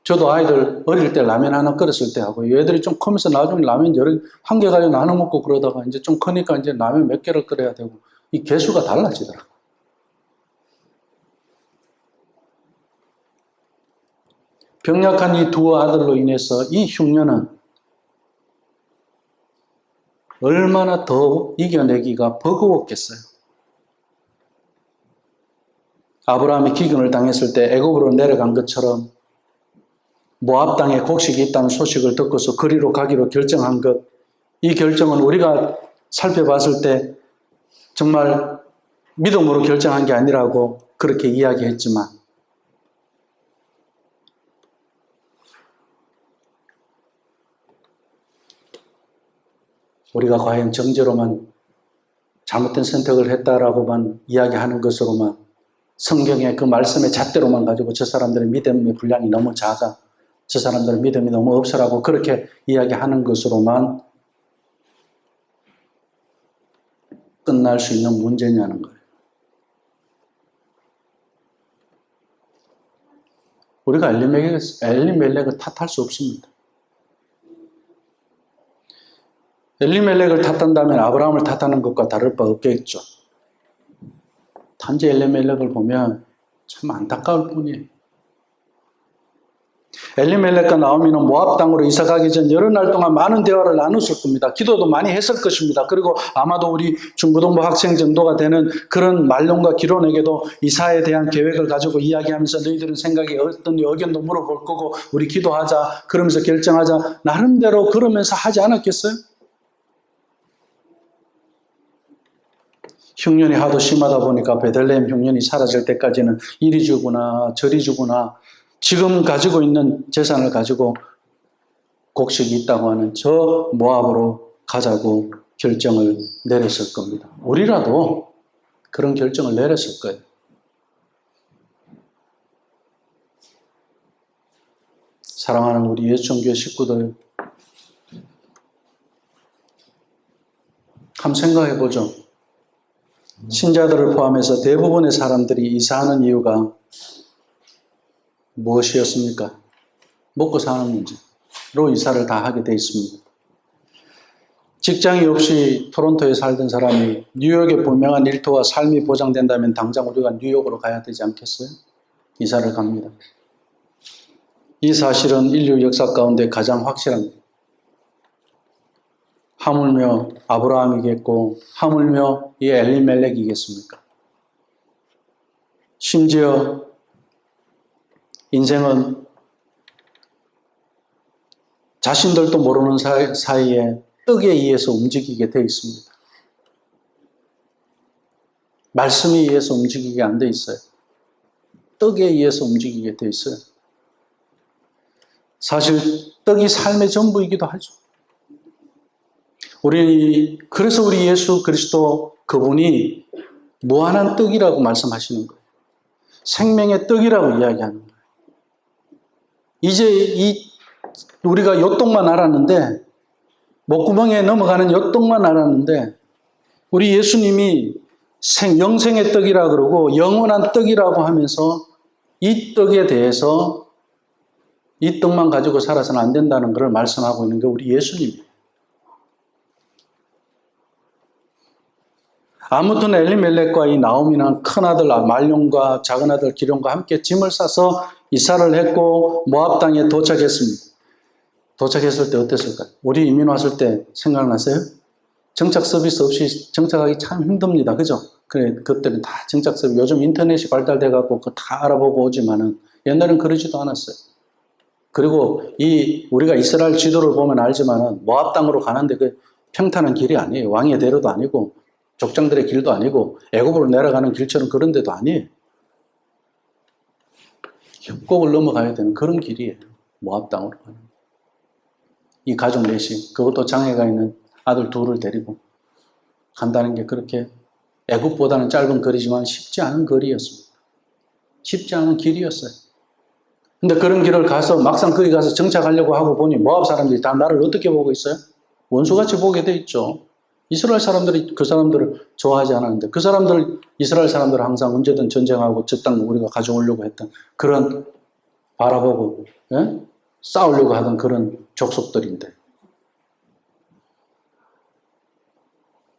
[SPEAKER 1] 저도 아이들 어릴 때 라면 하나 끓였을 때 하고 얘들이 좀 크면서 나중에 라면 한 개 가지고 나눠 먹고 그러다가 이제 좀 크니까 이제 라면 몇 개를 끓여야 되고 이 개수가 달라지더라고요. 병약한 이 두 아들로 인해서 이 흉년은 얼마나 더 이겨내기가 버거웠겠어요. 아브라함이 기근을 당했을 때 애굽으로 내려간 것처럼 모압 땅에 곡식이 있다는 소식을 듣고서 그리로 가기로 결정한 것, 이 결정은 우리가 살펴봤을 때 정말 믿음으로 결정한 게 아니라고 그렇게 이야기했지만 우리가 과연 정죄로만 잘못된 선택을 했다라고만 이야기하는 것으로만 성경의 그 말씀의 잣대로만 가지고 저 사람들의 믿음의 분량이 너무 작아, 저 사람들의 믿음이 너무 없어라고 그렇게 이야기하는 것으로만 끝날 수 있는 문제냐는 거예요. 우리가 엘리멜렉을 탓할 수 없습니다. 엘리멜렉을 탓한다면 아브라함을 탓하는 것과 다를 바 없겠죠. 단지 엘리멜렉을 보면 참 안타까울 뿐이에요. 엘리멜렉과 나오미는 모압 땅으로 이사 가기 전 여러 날 동안 많은 대화를 나눴을 겁니다. 기도도 많이 했을 것입니다. 그리고 아마도 우리 중고등부 학생 정도가 되는 그런 말론과 기론에게도 이사에 대한 계획을 가지고 이야기하면서 너희들은 생각이 어떤 의견도 물어볼 거고 우리 기도하자 그러면서 결정하자 나름대로 그러면서 하지 않았겠어요? 흉년이 하도 심하다 보니까 베들레헴 흉년이 사라질 때까지는 이리 주구나 저리 주구나 지금 가지고 있는 재산을 가지고 곡식이 있다고 하는 저 모압으로 가자고 결정을 내렸을 겁니다. 우리라도 그런 결정을 내렸을 거예요. 사랑하는 우리 예수종교회 식구들, 한번 생각해 보죠. 신자들을 포함해서 대부분의 사람들이 이사하는 이유가 무엇이었습니까? 먹고 사는 문제로 이사를 다 하게 돼 있습니다. 직장이 없이 토론토에 살던 사람이 뉴욕의 분명한 일터와 삶이 보장된다면 당장 우리가 뉴욕으로 가야 되지 않겠어요? 이사를 갑니다. 이 사실은 인류 역사 가운데 가장 확실합니다. 하물며 아브라함이겠고 하물며 이 엘리멜렉이겠습니까? 심지어 인생은 자신들도 모르는 사이에 떡에 의해서 움직이게 되어 있습니다. 말씀에 의해서 움직이게 안 돼 있어요. 떡에 의해서 움직이게 돼 있어요. 사실 떡이 삶의 전부이기도 하죠. 그래서 우리 예수 그리스도 그분이 무한한 떡이라고 말씀하시는 거예요. 생명의 떡이라고 이야기하는 거예요. 이제 우리가 요 떡만 알았는데, 목구멍에 넘어가는 요 떡만 알았는데, 우리 예수님이 영생의 떡이라 그러고 영원한 떡이라고 하면서 이 떡에 대해서 이 떡만 가지고 살아서는 안 된다는 것을 말씀하고 있는 게 우리 예수님이에요. 아무튼 엘리멜렉과 이 나오미는 큰아들 말론과 작은아들 기럯과 함께 짐을 싸서 이사를 했고 모압 땅에 도착했습니다. 도착했을 때 어땠을까요? 우리 이민 왔을 때 생각나세요? 정착 서비스 없이 정착하기 참 힘듭니다. 그죠? 그래, 그때는 다 정착 서비스, 요즘 인터넷이 발달돼갖고 그거 다 알아보고 오지만은 옛날엔 그러지도 않았어요. 그리고 우리가 이스라엘 지도를 보면 알지만은 모압 땅으로 가는데 그 평탄한 길이 아니에요. 왕의 대로도 아니고 족장들의 길도 아니고 애굽으로 내려가는 길처럼 그런 데도 아니에요. 협곡을 넘어가야 되는 그런 길이에요. 모압 땅으로 가는. 이 가족 넷이, 그것도 장애가 있는 아들 둘을 데리고 간다는 게 그렇게 애굽보다는 짧은 거리지만 쉽지 않은 거리였습니다. 쉽지 않은 길이었어요. 근데 그런 길을 가서 막상 거기 가서 정착하려고 하고 보니 모압 사람들이 다 나를 어떻게 보고 있어요? 원수같이 보게 돼 있죠. 이스라엘 사람들이 그 사람들을 좋아하지 않았는데 그 사람들, 이스라엘 사람들은 항상 언제든 전쟁하고 저 땅 우리가 가져오려고 했던 그런 바라보고 싸우려고 하던 그런 족속들인데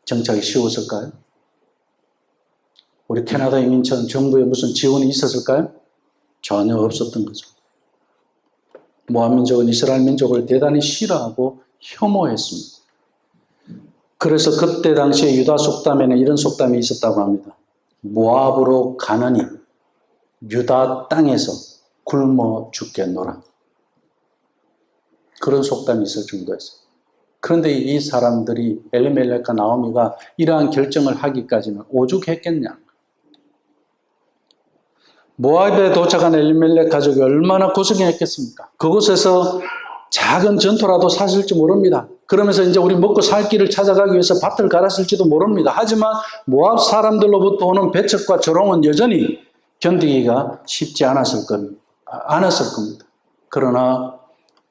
[SPEAKER 1] 정착이 쉬웠을까요? 우리 캐나다 이민처럼 정부에 무슨 지원이 있었을까요? 전혀 없었던 거죠. 모압 민족은 이스라엘 민족을 대단히 싫어하고 혐오했습니다. 그래서 그때 당시에 유다 속담에는 이런 속담이 있었다고 합니다. 모압으로 가느니 유다 땅에서 굶어 죽겠노라. 그런 속담이 있을 정도였어요. 그런데 이 사람들이 엘리멜렉과 나오미가 이러한 결정을 하기까지는 오죽했겠냐. 모압에 도착한 엘리멜렉 가족이 얼마나 고생했겠습니까? 그곳에서 작은 전토라도 샀을지 모릅니다. 그러면서 이제 우리 먹고 살 길을 찾아가기 위해서 밭을 갈았을지도 모릅니다. 하지만 모압 사람들로부터 오는 배척과 조롱은 여전히 견디기가 쉽지 않았을 겁니다. 그러나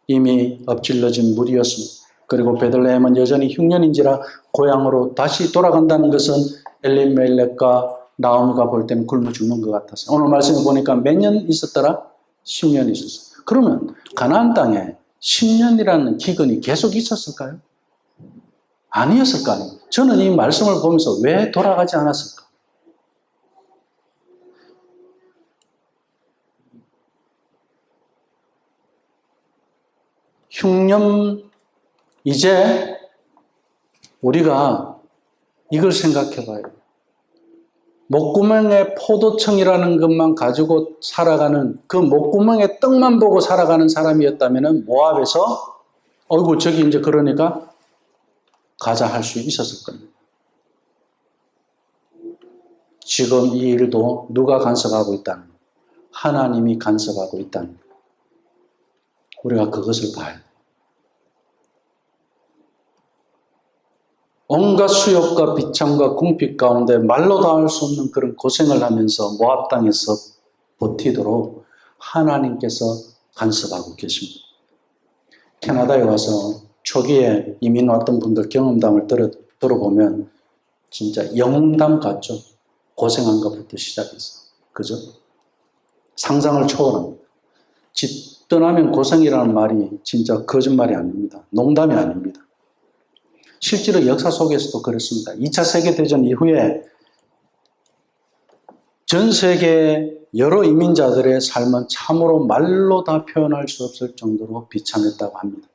[SPEAKER 1] 이미 엎질러진 물이었습니다. 그리고 베들레헴은 여전히 흉년인지라 고향으로 다시 돌아간다는 것은 엘리멜렉과 나오미가 볼 때는 굶어 죽는 것 같았어요. 오늘 말씀을 보니까 몇 년 있었더라? 10년 있었어요. 그러면 가나안 땅에 10년이라는 기근이 계속 있었을까요? 아니었을 거 아니에요. 저는 이 말씀을 보면서 왜 돌아가지 않았을까? 흉년, 이제 우리가 이걸 생각해 봐요. 목구멍에 포도청이라는 것만 가지고 살아가는, 그 목구멍에 떡만 보고 살아가는 사람이었다면 모압에서 어이구 저기 이제 그러니까 가자 할 수 있었을 겁니다. 지금 이 일도 누가 간섭하고 있다는, 하나님이 간섭하고 있다는, 우리가 그것을 봐야 돼요. 온갖 수욕과 비참과 궁핍 가운데 말로 다 할 수 없는 그런 고생을 하면서 모압 땅에서 버티도록 하나님께서 간섭하고 계십니다. 캐나다에 와서 초기에 이민 왔던 분들 경험담을 들어보면 진짜 영웅담 같죠. 고생한 것부터 시작해서. 그죠? 상상을 초월합니다. 집 떠나면 고생이라는 말이 진짜 거짓말이 아닙니다. 농담이 아닙니다. 실제로 역사 속에서도 그렇습니다. 2차 세계대전 이후에 전 세계 여러 이민자들의 삶은 참으로 말로 다 표현할 수 없을 정도로 비참했다고 합니다.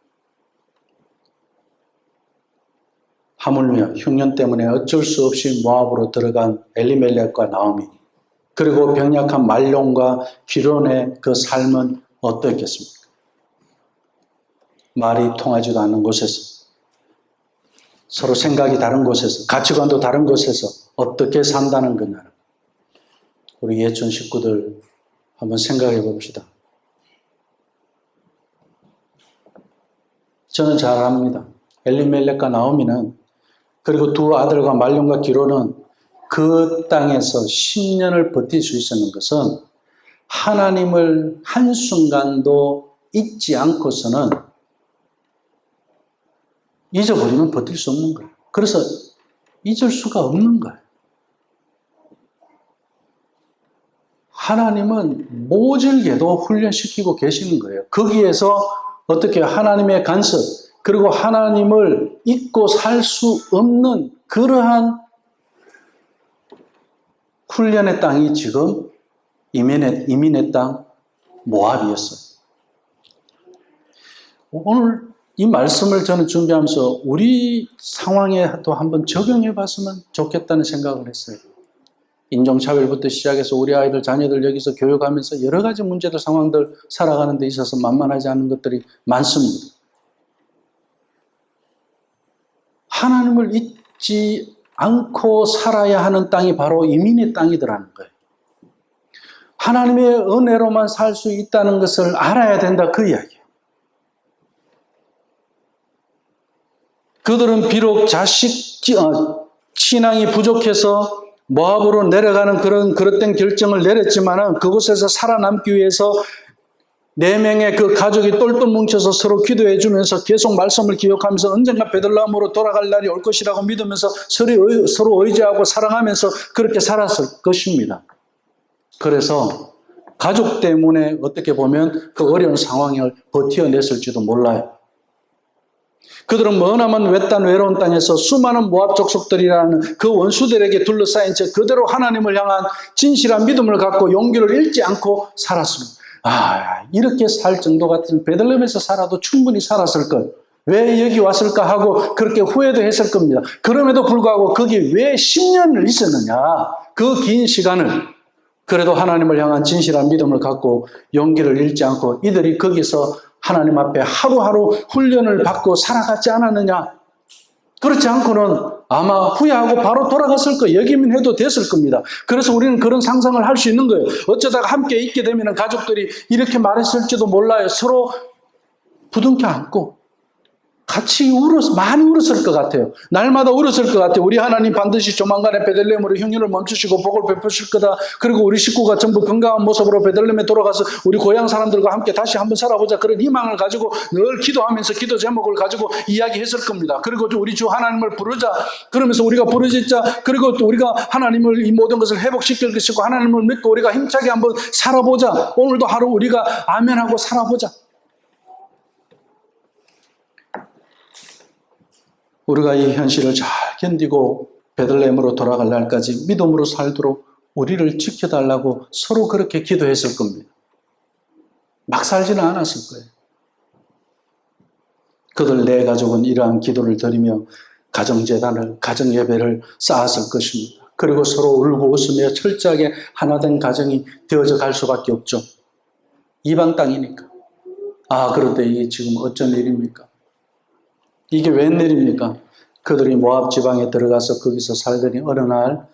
[SPEAKER 1] 하물며 흉년 때문에 어쩔 수 없이 모압으로 들어간 엘리멜렉과 나오미, 그리고 병약한 말론과 기론의 그 삶은 어떻겠습니까? 말이 통하지도 않는 곳에서, 서로 생각이 다른 곳에서, 가치관도 다른 곳에서 어떻게 산다는 거냐. 우리 예천 식구들 한번 생각해 봅시다. 저는 잘 압니다. 엘리멜렉과 나오미는, 그리고 두 아들과 말론과 기론은 그 땅에서 10년을 버틸 수 있었는 것은 하나님을 한순간도 잊지 않고서는 잊어버리면 버틸 수 없는 거예요. 그래서 잊을 수가 없는 거예요. 하나님은 모질게도 훈련시키고 계시는 거예요. 거기에서 어떻게 하나님의 간섭, 그리고 하나님을 잊고 살 수 없는 그러한 훈련의 땅이 지금 이민의 땅 모압이었어요. 오늘 이 말씀을 저는 준비하면서 우리 상황에도 한번 적용해 봤으면 좋겠다는 생각을 했어요. 인종차별부터 시작해서 우리 아이들, 자녀들 여기서 교육하면서 여러 가지 문제들, 상황들 살아가는 데 있어서 만만하지 않은 것들이 많습니다. 하나님을 잊지 않고 살아야 하는 땅이 바로 이민의 땅이더라는 거예요. 하나님의 은혜로만 살 수 있다는 것을 알아야 된다, 그 이야기예요. 그들은 비록 신앙이 부족해서 모압으로 내려가는 그런 그릇된 결정을 내렸지만은 그곳에서 살아남기 위해서 4명의 그 가족이 똘똘 뭉쳐서 서로 기도해 주면서 계속 말씀을 기억하면서 언젠가 베들레헴으로 돌아갈 날이 올 것이라고 믿으면서 서로 의지하고 사랑하면서 그렇게 살았을 것입니다. 그래서 가족 때문에 어떻게 보면 그 어려운 상황을 버텨냈을지도 몰라요. 그들은 머나먼 외딴 외로운 땅에서 수많은 모압 족속들이라는 그 원수들에게 둘러싸인 채 그대로 하나님을 향한 진실한 믿음을 갖고 용기를 잃지 않고 살았습니다. 이렇게 살 정도 같으면 베들레헴에서 살아도 충분히 살았을 것. 왜 여기 왔을까 하고 그렇게 후회도 했을 겁니다. 그럼에도 불구하고 거기 왜 10년을 있었느냐. 그 긴 시간을 그래도 하나님을 향한 진실한 믿음을 갖고 용기를 잃지 않고 이들이 거기서 하나님 앞에 하루하루 훈련을 받고 살아갔지 않았느냐. 그렇지 않고는 아마 후회하고 바로 돌아갔을 거예요. 여기면 해도 됐을 겁니다. 그래서 우리는 그런 상상을 할 수 있는 거예요. 어쩌다가 함께 있게 되면 가족들이 이렇게 말했을지도 몰라요. 서로 부둥켜 안고 같이 많이 울었을 것 같아요. 날마다 울었을 것 같아요. 우리 하나님 반드시 조만간에 베들레헴으로 형편을 멈추시고 복을 베푸실 거다. 그리고 우리 식구가 전부 건강한 모습으로 베들레헴에 돌아가서 우리 고향 사람들과 함께 다시 한번 살아보자. 그런 희망을 가지고 늘 기도하면서 기도 제목을 가지고 이야기했을 겁니다. 그리고 우리 주 하나님을 부르자. 그러면서 우리가 부르짖자. 그리고 또 우리가 하나님을 이 모든 것을 회복시킬 것이고 하나님을 믿고 우리가 힘차게 한번 살아보자. 오늘도 하루 우리가 아멘하고 살아보자. 우리가 이 현실을 잘 견디고 베들레헴으로 돌아갈 날까지 믿음으로 살도록 우리를 지켜달라고 서로 그렇게 기도했을 겁니다. 막 살지는 않았을 거예요. 그들 네 가족은 이러한 기도를 드리며 가정재단을, 가정예배를 쌓았을 것입니다. 그리고 서로 울고 웃으며 철저하게 하나된 가정이 되어져 갈 수밖에 없죠. 이방 땅이니까. 그런데 이게 지금 어쩐 일입니까? 이게 웬일입니까? 그들이 모압 지방에 들어가서 거기서 살더니 어느 날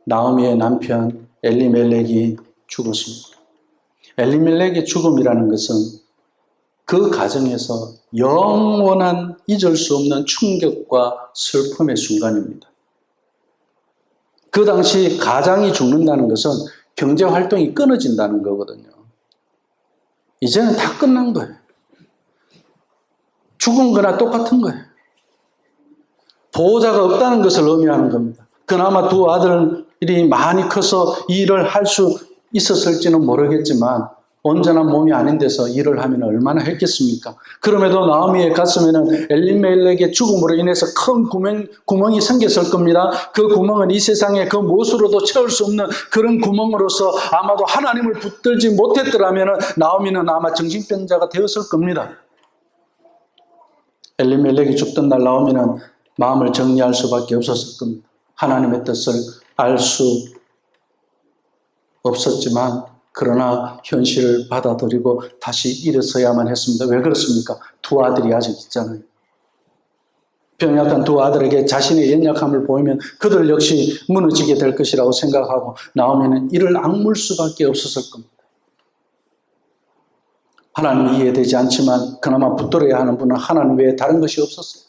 [SPEAKER 1] 나오미의 남편 엘리멜렉이 죽었습니다. 엘리멜렉의 죽음이라는 것은 그 가정에서 영원한 잊을 수 없는 충격과 슬픔의 순간입니다. 그 당시 가장이 죽는다는 것은 경제활동이 끊어진다는 거거든요. 이제는 다 끝난 거예요. 죽은 거나 똑같은 거예요. 보호자가 없다는 것을 의미하는 겁니다. 그나마 두 아들이 많이 커서 일을 할 수 있었을지는 모르겠지만 온전한 몸이 아닌 데서 일을 하면 얼마나 했겠습니까? 그럼에도 나오미의 가슴에는 엘리멜렉의 죽음으로 인해서 큰 구멍이 생겼을 겁니다. 그 구멍은 이 세상에 그 무엇으로도 채울 수 없는 그런 구멍으로서 아마도 하나님을 붙들지 못했더라면 나오미는 아마 정신병자가 되었을 겁니다. 엘리멜렉이 죽던 날 나오미는 마음을 정리할 수밖에 없었을 겁니다. 하나님의 뜻을 알 수 없었지만 그러나 현실을 받아들이고 다시 일어서야만 했습니다. 왜 그렇습니까? 두 아들이 아직 있잖아요. 병약한 두 아들에게 자신의 연약함을 보이면 그들 역시 무너지게 될 것이라고 생각하고 나오미는 이를 악물 수밖에 없었을 겁니다. 하나님이 이해되지 않지만 그나마 붙들어야 하는 분은 하나님 외에 다른 것이 없었어요.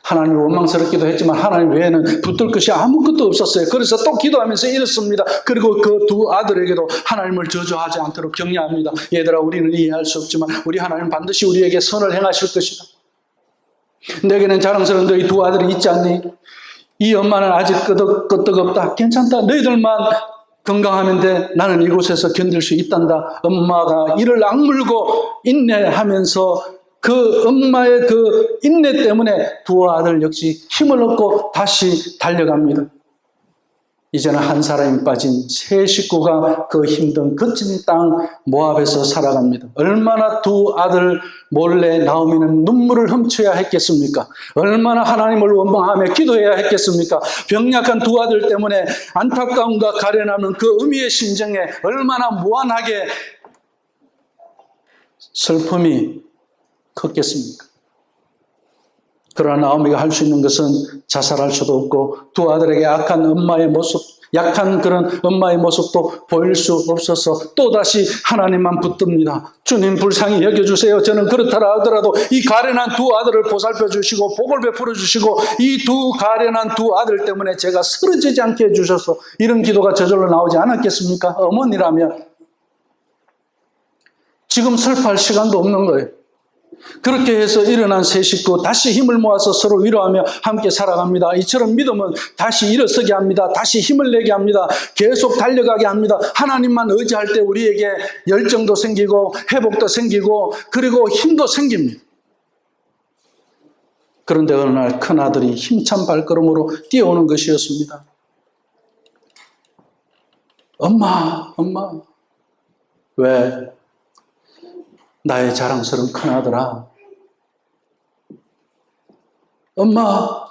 [SPEAKER 1] 하나님을 원망스럽기도 했지만 하나님 외에는 붙들 것이 아무것도 없었어요. 그래서 또 기도하면서 이렇습니다. 그리고 그 두 아들에게도 하나님을 저주하지 않도록 격려합니다. 얘들아, 우리는 이해할 수 없지만 우리 하나님 반드시 우리에게 선을 행하실 것이다. 내게는 자랑스러운 너희 두 아들이 있지 않니? 이 엄마는 아직 끄떡없다. 괜찮다. 너희들만 건강하면 돼. 나는 이곳에서 견딜 수 있단다. 엄마가 이를 악물고 인내하면서 그 엄마의 그 인내 때문에 두 아들 역시 힘을 얻고 다시 달려갑니다. 이제는 한 사람이 빠진 세 식구가 그 힘든 거친 땅 모압에서 살아갑니다. 얼마나 두 아들 몰래 나오미는 눈물을 훔쳐야 했겠습니까? 얼마나 하나님을 원망하며 기도해야 했겠습니까? 병약한 두 아들 때문에 안타까움과 가련하는 그 어미의 심정에 얼마나 무한하게 슬픔이 컸겠습니까? 그러나 나오미가 할 수 있는 것은 자살할 수도 없고 두 아들에게 약한 그런 엄마의 모습도 보일 수 없어서 또다시 하나님만 붙듭니다. 주님, 불쌍히 여겨주세요. 저는 그렇다라 하더라도 이 가련한 두 아들을 보살펴 주시고 복을 베풀어 주시고 이 두 가련한 두 아들 때문에 제가 쓰러지지 않게 해주셔서 이런 기도가 저절로 나오지 않았겠습니까? 어머니라면 지금 슬퍼할 시간도 없는 거예요. 그렇게 해서 일어난 세 식구 다시 힘을 모아서 서로 위로하며 함께 살아갑니다. 이처럼 믿음은 다시 일어서게 합니다. 다시 힘을 내게 합니다. 계속 달려가게 합니다. 하나님만 의지할 때 우리에게 열정도 생기고 회복도 생기고 그리고 힘도 생깁니다. 그런데 어느 날 큰아들이 힘찬 발걸음으로 뛰어오는 것이었습니다. 엄마. 왜? 나의 자랑스러운 큰아들아, 엄마,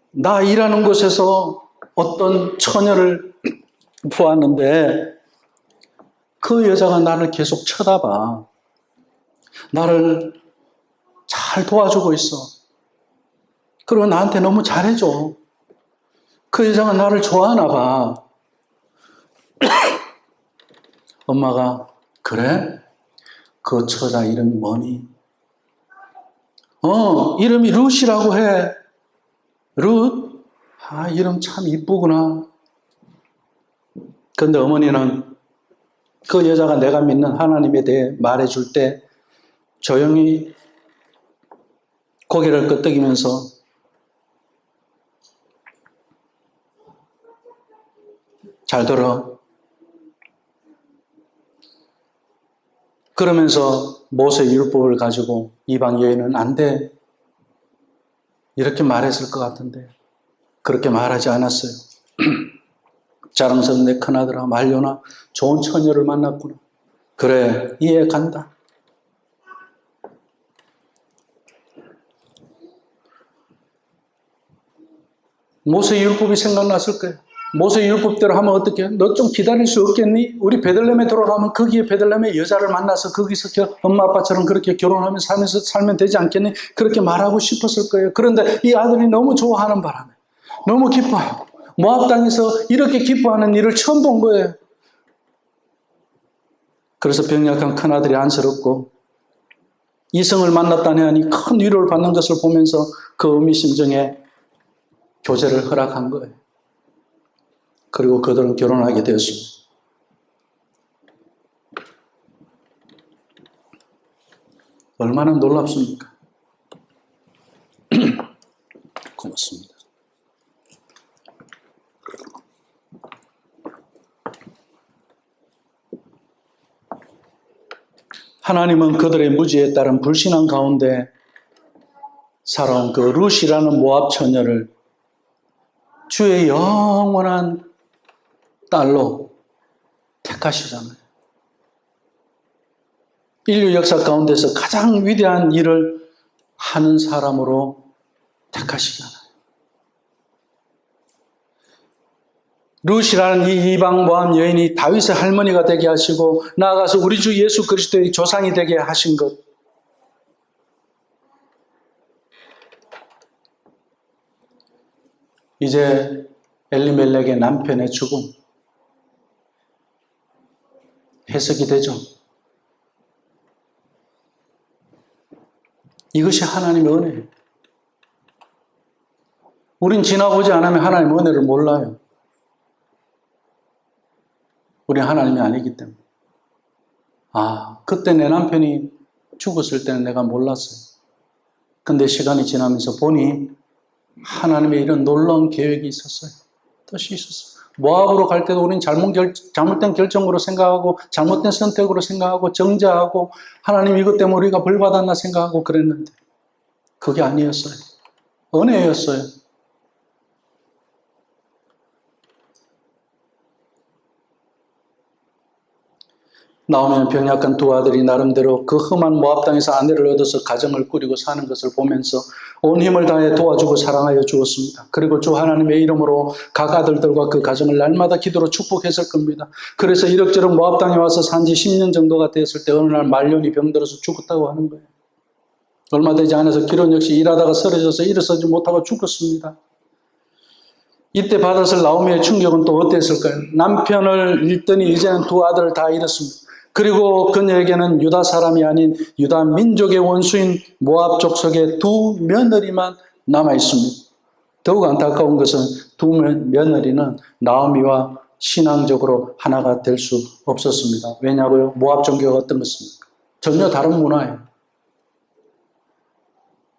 [SPEAKER 1] 나 일하는 곳에서 어떤 처녀를 보았는데 그 여자가 나를 계속 쳐다봐. 나를 잘 도와주고 있어. 그리고 나한테 너무 잘해줘. 그 여자가 나를 좋아하나 봐. 엄마가, 그래? 그 처자 이름이 뭐니? 이름이 룻이라고 해. 룻? 이름 참 이쁘구나. 그런데 어머니는 그 여자가 내가 믿는 하나님에 대해 말해줄 때 조용히 고개를 끄덕이면서 잘 들어. 그러면서 모세 율법을 가지고 이방 여인은 안 돼. 이렇게 말했을 것 같은데 그렇게 말하지 않았어요. 자랑스러운 내 큰아들아, 말려나 좋은 처녀를 만났구나. 그래, 이해 간다. 모세 율법이 생각났을 거예요. 모세 율법대로 하면 어떻게 해? 너 좀 기다릴 수 없겠니? 우리 베들레헴에 돌아가면 거기에 베들레헴에 여자를 만나서 거기서 엄마 아빠처럼 그렇게 결혼하면서 살면 되지 않겠니? 그렇게 말하고 싶었을 거예요. 그런데 이 아들이 너무 좋아하는 바람에 너무 기뻐하고 모압 땅에서 이렇게 기뻐하는 일을 처음 본 거예요. 그래서 병약한 큰아들이 안쓰럽고 이성을 만났다니 하니 큰 위로를 받는 것을 보면서 그 어미 심정에 교제를 허락한 거예요. 그리고 그들은 결혼하게 되었습니다. 얼마나 놀랍습니까? 고맙습니다. 하나님은 그들의 무지에 따른 불신앙 가운데 살아온 그 룻이라는 모압 처녀를 주의 영원한 딸로 택하시잖아요. 인류 역사 가운데서 가장 위대한 일을 하는 사람으로 택하시잖아요. 룻이라는 이 이방 모압 여인이 다윗의 할머니가 되게 하시고 나아가서 우리 주 예수 그리스도의 조상이 되게 하신 것, 이제 엘리멜렉의 남편의 죽음 해석이 되죠. 이것이 하나님의 은혜예요. 우린 지나보지 않으면 하나님의 은혜를 몰라요. 우리 하나님이 아니기 때문에. 그때 내 남편이 죽었을 때는 내가 몰랐어요. 근데 시간이 지나면서 보니 하나님의 이런 놀라운 계획이 있었어요. 뜻이 있었어요. 모압으로 갈 때도 우리는 잘못된 결정으로 생각하고 잘못된 선택으로 생각하고 정죄하고 하나님 이것 때문에 우리가 벌 받았나 생각하고 그랬는데 그게 아니었어요. 은혜였어요. 나오미는 병약한 두 아들이 나름대로 그 험한 모압 땅에서 아내를 얻어서 가정을 꾸리고 사는 것을 보면서 온 힘을 다해 도와주고 사랑하여 주었습니다. 그리고 주 하나님의 이름으로 각 아들들과 그 가정을 날마다 기도로 축복했을 겁니다. 그래서 이럭저럭 모압 땅에 와서 산지 10년 정도가 되었을 때 어느 날 말년이 병들어서 죽었다고 하는 거예요. 얼마 되지 않아서 기론 역시 일하다가 쓰러져서 일어서지 못하고 죽었습니다. 이때 받았을 나오미의 충격은 또 어땠을까요? 남편을 잃더니 이제는 두 아들을 다 잃었습니다. 그리고 그녀에게는 유다 사람이 아닌 유다 민족의 원수인 모압 족속의 두 며느리만 남아 있습니다. 더욱 안타까운 것은 두 며느리는 나오미와 신앙적으로 하나가 될 수 없었습니다. 왜냐고요? 모압 종교가 어떤 것입니까? 전혀 다른 문화예요.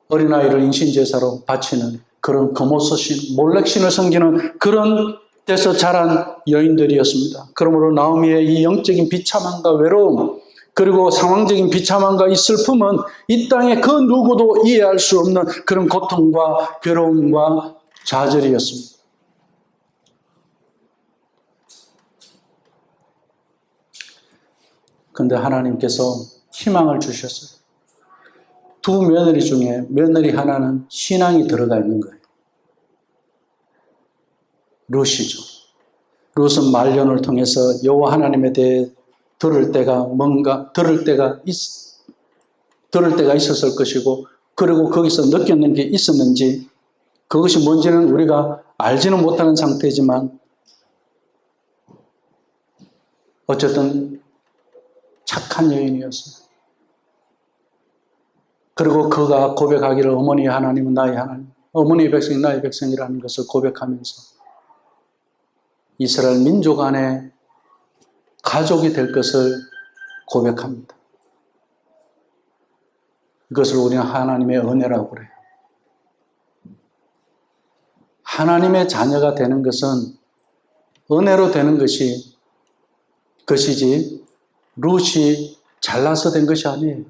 [SPEAKER 1] 어린아이를 인신제사로 바치는 그런 거모서신, 몰렉신을 섬기는 그런 데서 자란 여인들이었습니다. 그러므로 나오미의 이 영적인 비참함과 외로움, 그리고 상황적인 비참함과 이 슬픔은 이 땅에 그 누구도 이해할 수 없는 그런 고통과 괴로움과 좌절이었습니다. 그런데 하나님께서 희망을 주셨어요. 두 며느리 중에 며느리 하나는 신앙이 들어가 있는 거예요. 룻이죠. 룻은 말년을 통해서 여호와 하나님에 대해 들을 때가 있었을 것이고, 그리고 거기서 느꼈는 게 있었는지, 그것이 뭔지는 우리가 알지는 못하는 상태지만 어쨌든 착한 여인이었어요. 그리고 그가 고백하기를 어머니 하나님은 나의 하나님, 어머니의 백성이 나의 백성이라는 것을 고백하면서 이스라엘 민족 안에 가족이 될 것을 고백합니다. 이것을 우리는 하나님의 은혜라고 그래요. 하나님의 자녀가 되는 것은 은혜로 되는 것이지 룻이 잘나서 된 것이 아니에요.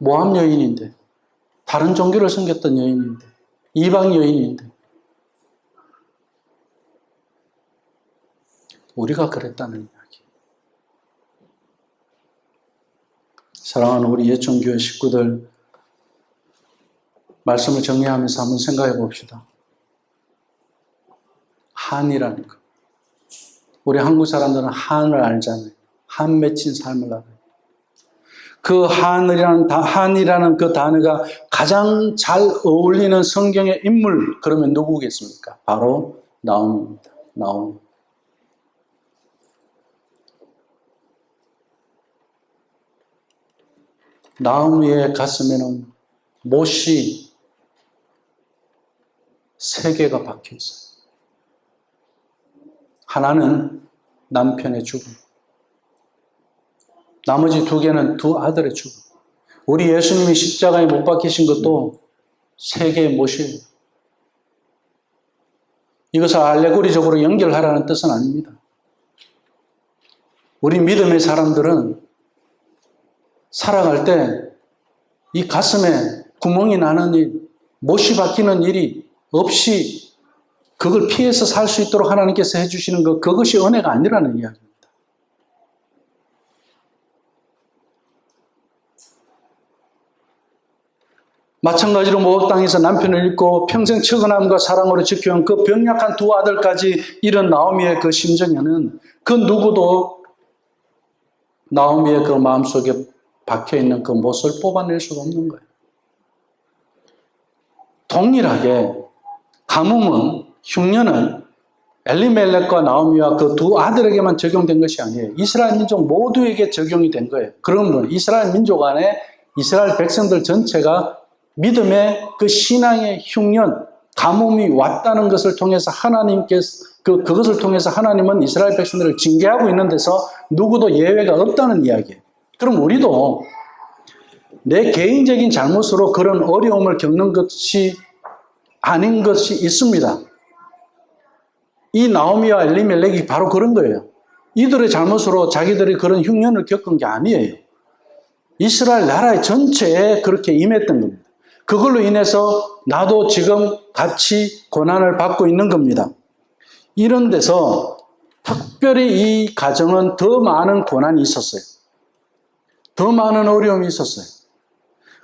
[SPEAKER 1] 모압 여인인데, 다른 종교를 섬겼던 여인인데, 이방 여인인데, 우리가 그랬다는 이야기. 사랑하는 우리 예천교회 식구들, 말씀을 정리하면서 한번 생각해 봅시다. 한이라는 거. 우리 한국 사람들은 한을 알잖아요. 한 맺힌 삶을 알아요. 그 한이라는 그 단어가 가장 잘 어울리는 성경의 인물, 그러면 누구겠습니까? 바로 나오미입니다. 나오미. 나오미의 가슴에는 못이 3개가 박혀 있어요. 하나는 남편의 죽음, 나머지 2개는 두 아들의 죽음. 우리 예수님이 십자가에 못 박히신 것도 3개의 못이에요. 이것을 알레고리적으로 연결하라는 뜻은 아닙니다. 우리 믿음의 사람들은 살아갈 때 이 가슴에 구멍이 나는 일, 못이 박히는 일이 없이 그걸 피해서 살 수 있도록 하나님께서 해주시는 것, 그것이 은혜가 아니라는 이야기입니다. 마찬가지로 모압 땅에서 남편을 잃고 평생 척은함과 사랑으로 지켜온 그 병약한 두 아들까지 잃은 나오미의 그 심정에는 그 누구도 나오미의 그 마음속에 박혀있는 그 못을 뽑아낼 수가 없는 거예요. 동일하게 가뭄은, 흉년은 엘리멜렉과 나오미와 그 두 아들에게만 적용된 것이 아니에요. 이스라엘 민족 모두에게 적용이 된 거예요. 그러면 이스라엘 민족 안에 이스라엘 백성들 전체가 믿음의 그 신앙의 흉년, 가뭄이 왔다는 것을 통해서 하나님께서 그것을 통해서 하나님은 이스라엘 백성들을 징계하고 있는 데서 누구도 예외가 없다는 이야기예요. 그럼 우리도 내 개인적인 잘못으로 그런 어려움을 겪는 것이 아닌 것이 있습니다. 이 나오미와 엘리멜렉이 바로 그런 거예요. 이들의 잘못으로 자기들이 그런 흉년을 겪은 게 아니에요. 이스라엘 나라의 전체에 그렇게 임했던 겁니다. 그걸로 인해서 나도 지금 같이 고난을 받고 있는 겁니다. 이런 데서 특별히 이 가정은 더 많은 고난이 있었어요. 더 많은 어려움이 있었어요.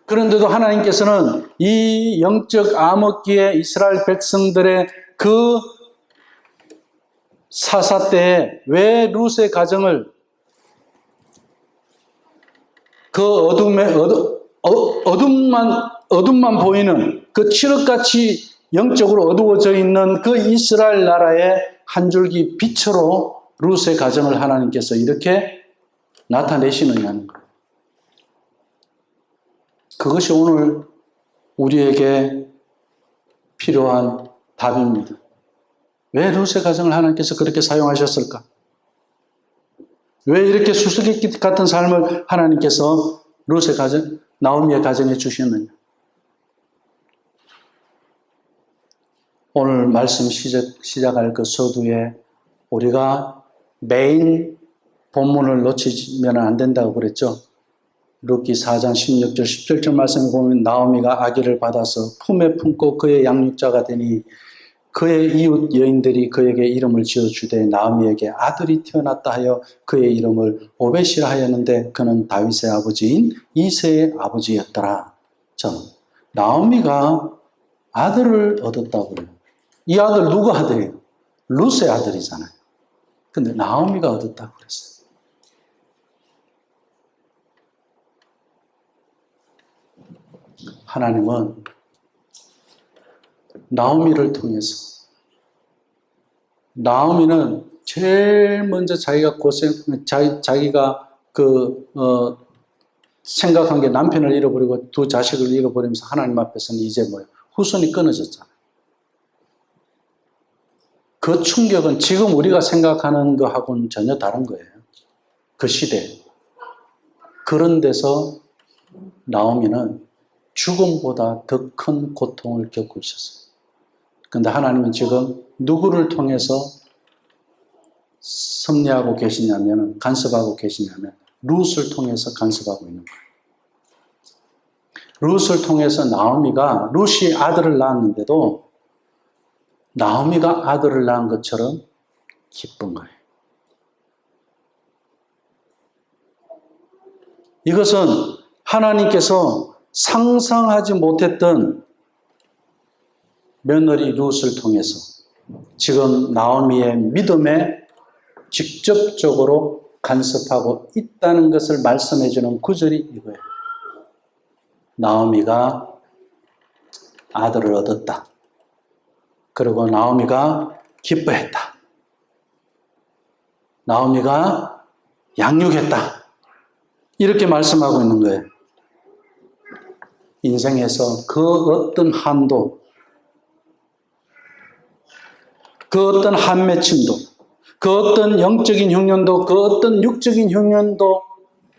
[SPEAKER 1] 그런데도 하나님께서는 이 영적 암흑기에 이스라엘 백성들의 그 사사 때에 왜 룻의 가정을 그 어둠만 보이는 그 칠흑같이 영적으로 어두워져 있는 그 이스라엘 나라의 한 줄기 빛으로 룻의 가정을 하나님께서 이렇게 나타내시느냐는 거예요. 그것이 오늘 우리에게 필요한 답입니다. 왜 룻의 가정을 하나님께서 그렇게 사용하셨을까? 왜 이렇게 수수께끼 같은 삶을 하나님께서 룻의 가정, 나오미의 가정에 주셨느냐? 오늘 말씀 시작할 그 서두에 우리가 메인 본문을 놓치면 안 된다고 그랬죠. 룻기 4장 16절 17절 말씀에 보면 나오미가 아기를 받아서 품에 품고 그의 양육자가 되니 그의 이웃 여인들이 그에게 이름을 지어주되 나오미에게 아들이 태어났다 하여 그의 이름을 오벳이라 하였는데 그는 다윗의 아버지인 이새의 아버지였더라. 나오미가 아들을 얻었다고 그래요. 이 아들 누구 아들이에요? 룻의 아들이잖아요. 근데 나오미가 얻었다고 그랬어요. 하나님은 나오미를 통해서, 나오미는 제일 먼저 자기가 생각한 게 남편을 잃어버리고 두 자식을 잃어버리면서 하나님 앞에서는 이제 후손이 끊어졌잖아요. 그 충격은 지금 우리가 생각하는 거하고는 전혀 다른 거예요. 그 시대에. 그런 데서 나오미는 죽음보다 더 큰 고통을 겪고 있었어요. 그런데 하나님은 지금 누구를 통해서 섭리하고 계시냐면, 간섭하고 계시냐면 룻을 통해서 간섭하고 있는 거예요. 룻을 통해서 나오미가, 룻이 아들을 낳았는데도 나오미가 아들을 낳은 것처럼 기쁜 거예요. 이것은 하나님께서 상상하지 못했던 며느리 룻을 통해서 지금 나오미의 믿음에 직접적으로 간섭하고 있다는 것을 말씀해 주는 구절이 이거예요. 나오미가 아들을 얻었다. 그리고 나오미가 기뻐했다. 나오미가 양육했다. 이렇게 말씀하고 있는 거예요. 인생에서 그 어떤 한도, 그 어떤 한맺힘도, 그 어떤 영적인 흉년도, 그 어떤 육적인 흉년도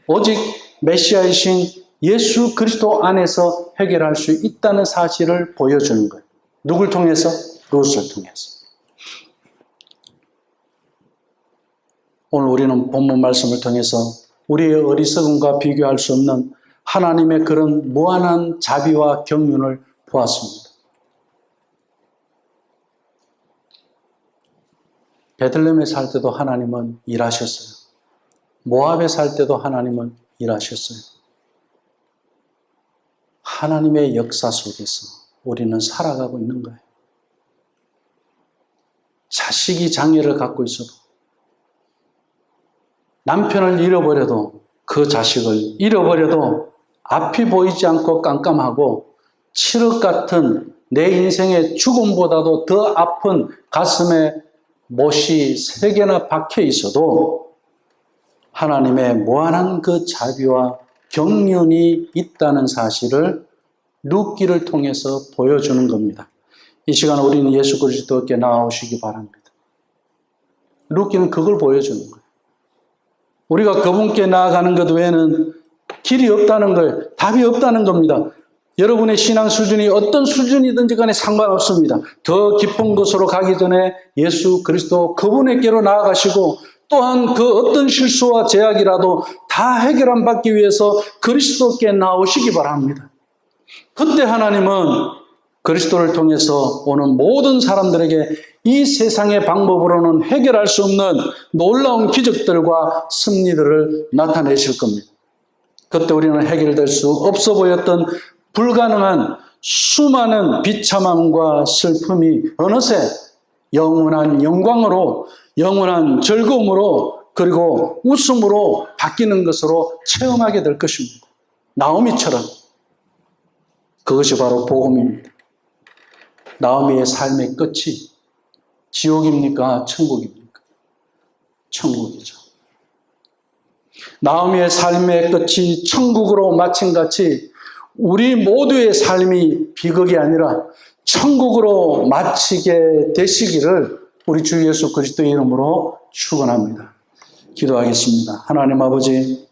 [SPEAKER 1] 오직 메시아이신 예수 그리스도 안에서 해결할 수 있다는 사실을 보여주는 거예요. 누굴 통해서? 룻을 통해서. 오늘 우리는 본문 말씀을 통해서 우리의 어리석음과 비교할 수 없는 하나님의 그런 무한한 자비와 경륜을 보았습니다. 베들레헴에 살 때도 하나님은 일하셨어요. 모압에 살 때도 하나님은 일하셨어요. 하나님의 역사 속에서 우리는 살아가고 있는 거예요. 자식이 장애를 갖고 있어도, 남편을 잃어버려도, 그 자식을 잃어버려도 앞이 보이지 않고 깜깜하고 칠흑 같은 내 인생의 죽음보다도 더 아픈 가슴에 못이 3개나 박혀 있어도 하나님의 무한한 그 자비와 경륜이 있다는 사실을 룻기를 통해서 보여주는 겁니다. 이 시간 우리는 예수 그리스도께 나아오시기 바랍니다. 룻기는 그걸 보여주는 거예요. 우리가 그분께 나아가는 것 외에는 길이 없다는 걸, 답이 없다는 겁니다. 여러분의 신앙 수준이 어떤 수준이든지 간에 상관없습니다. 더 깊은 곳으로 가기 전에 예수 그리스도 그분에게로 나아가시고, 또한 그 어떤 실수와 제약이라도 다 해결함 받기 위해서 그리스도께 나오시기 바랍니다. 그때 하나님은 그리스도를 통해서 오는 모든 사람들에게 이 세상의 방법으로는 해결할 수 없는 놀라운 기적들과 승리들을 나타내실 겁니다. 그때 우리는 해결될 수 없어 보였던 불가능한 수많은 비참함과 슬픔이 어느새 영원한 영광으로, 영원한 즐거움으로, 그리고 웃음으로 바뀌는 것으로 체험하게 될 것입니다. 나오미처럼. 그것이 바로 복음입니다. 나오미의 삶의 끝이 지옥입니까? 천국입니까? 천국이죠. 나오미의 삶의 끝이 천국으로 마침같이 우리 모두의 삶이 비극이 아니라 천국으로 마치게 되시기를 우리 주 예수 그리스도의 이름으로 축원합니다. 기도하겠습니다. 하나님 아버지,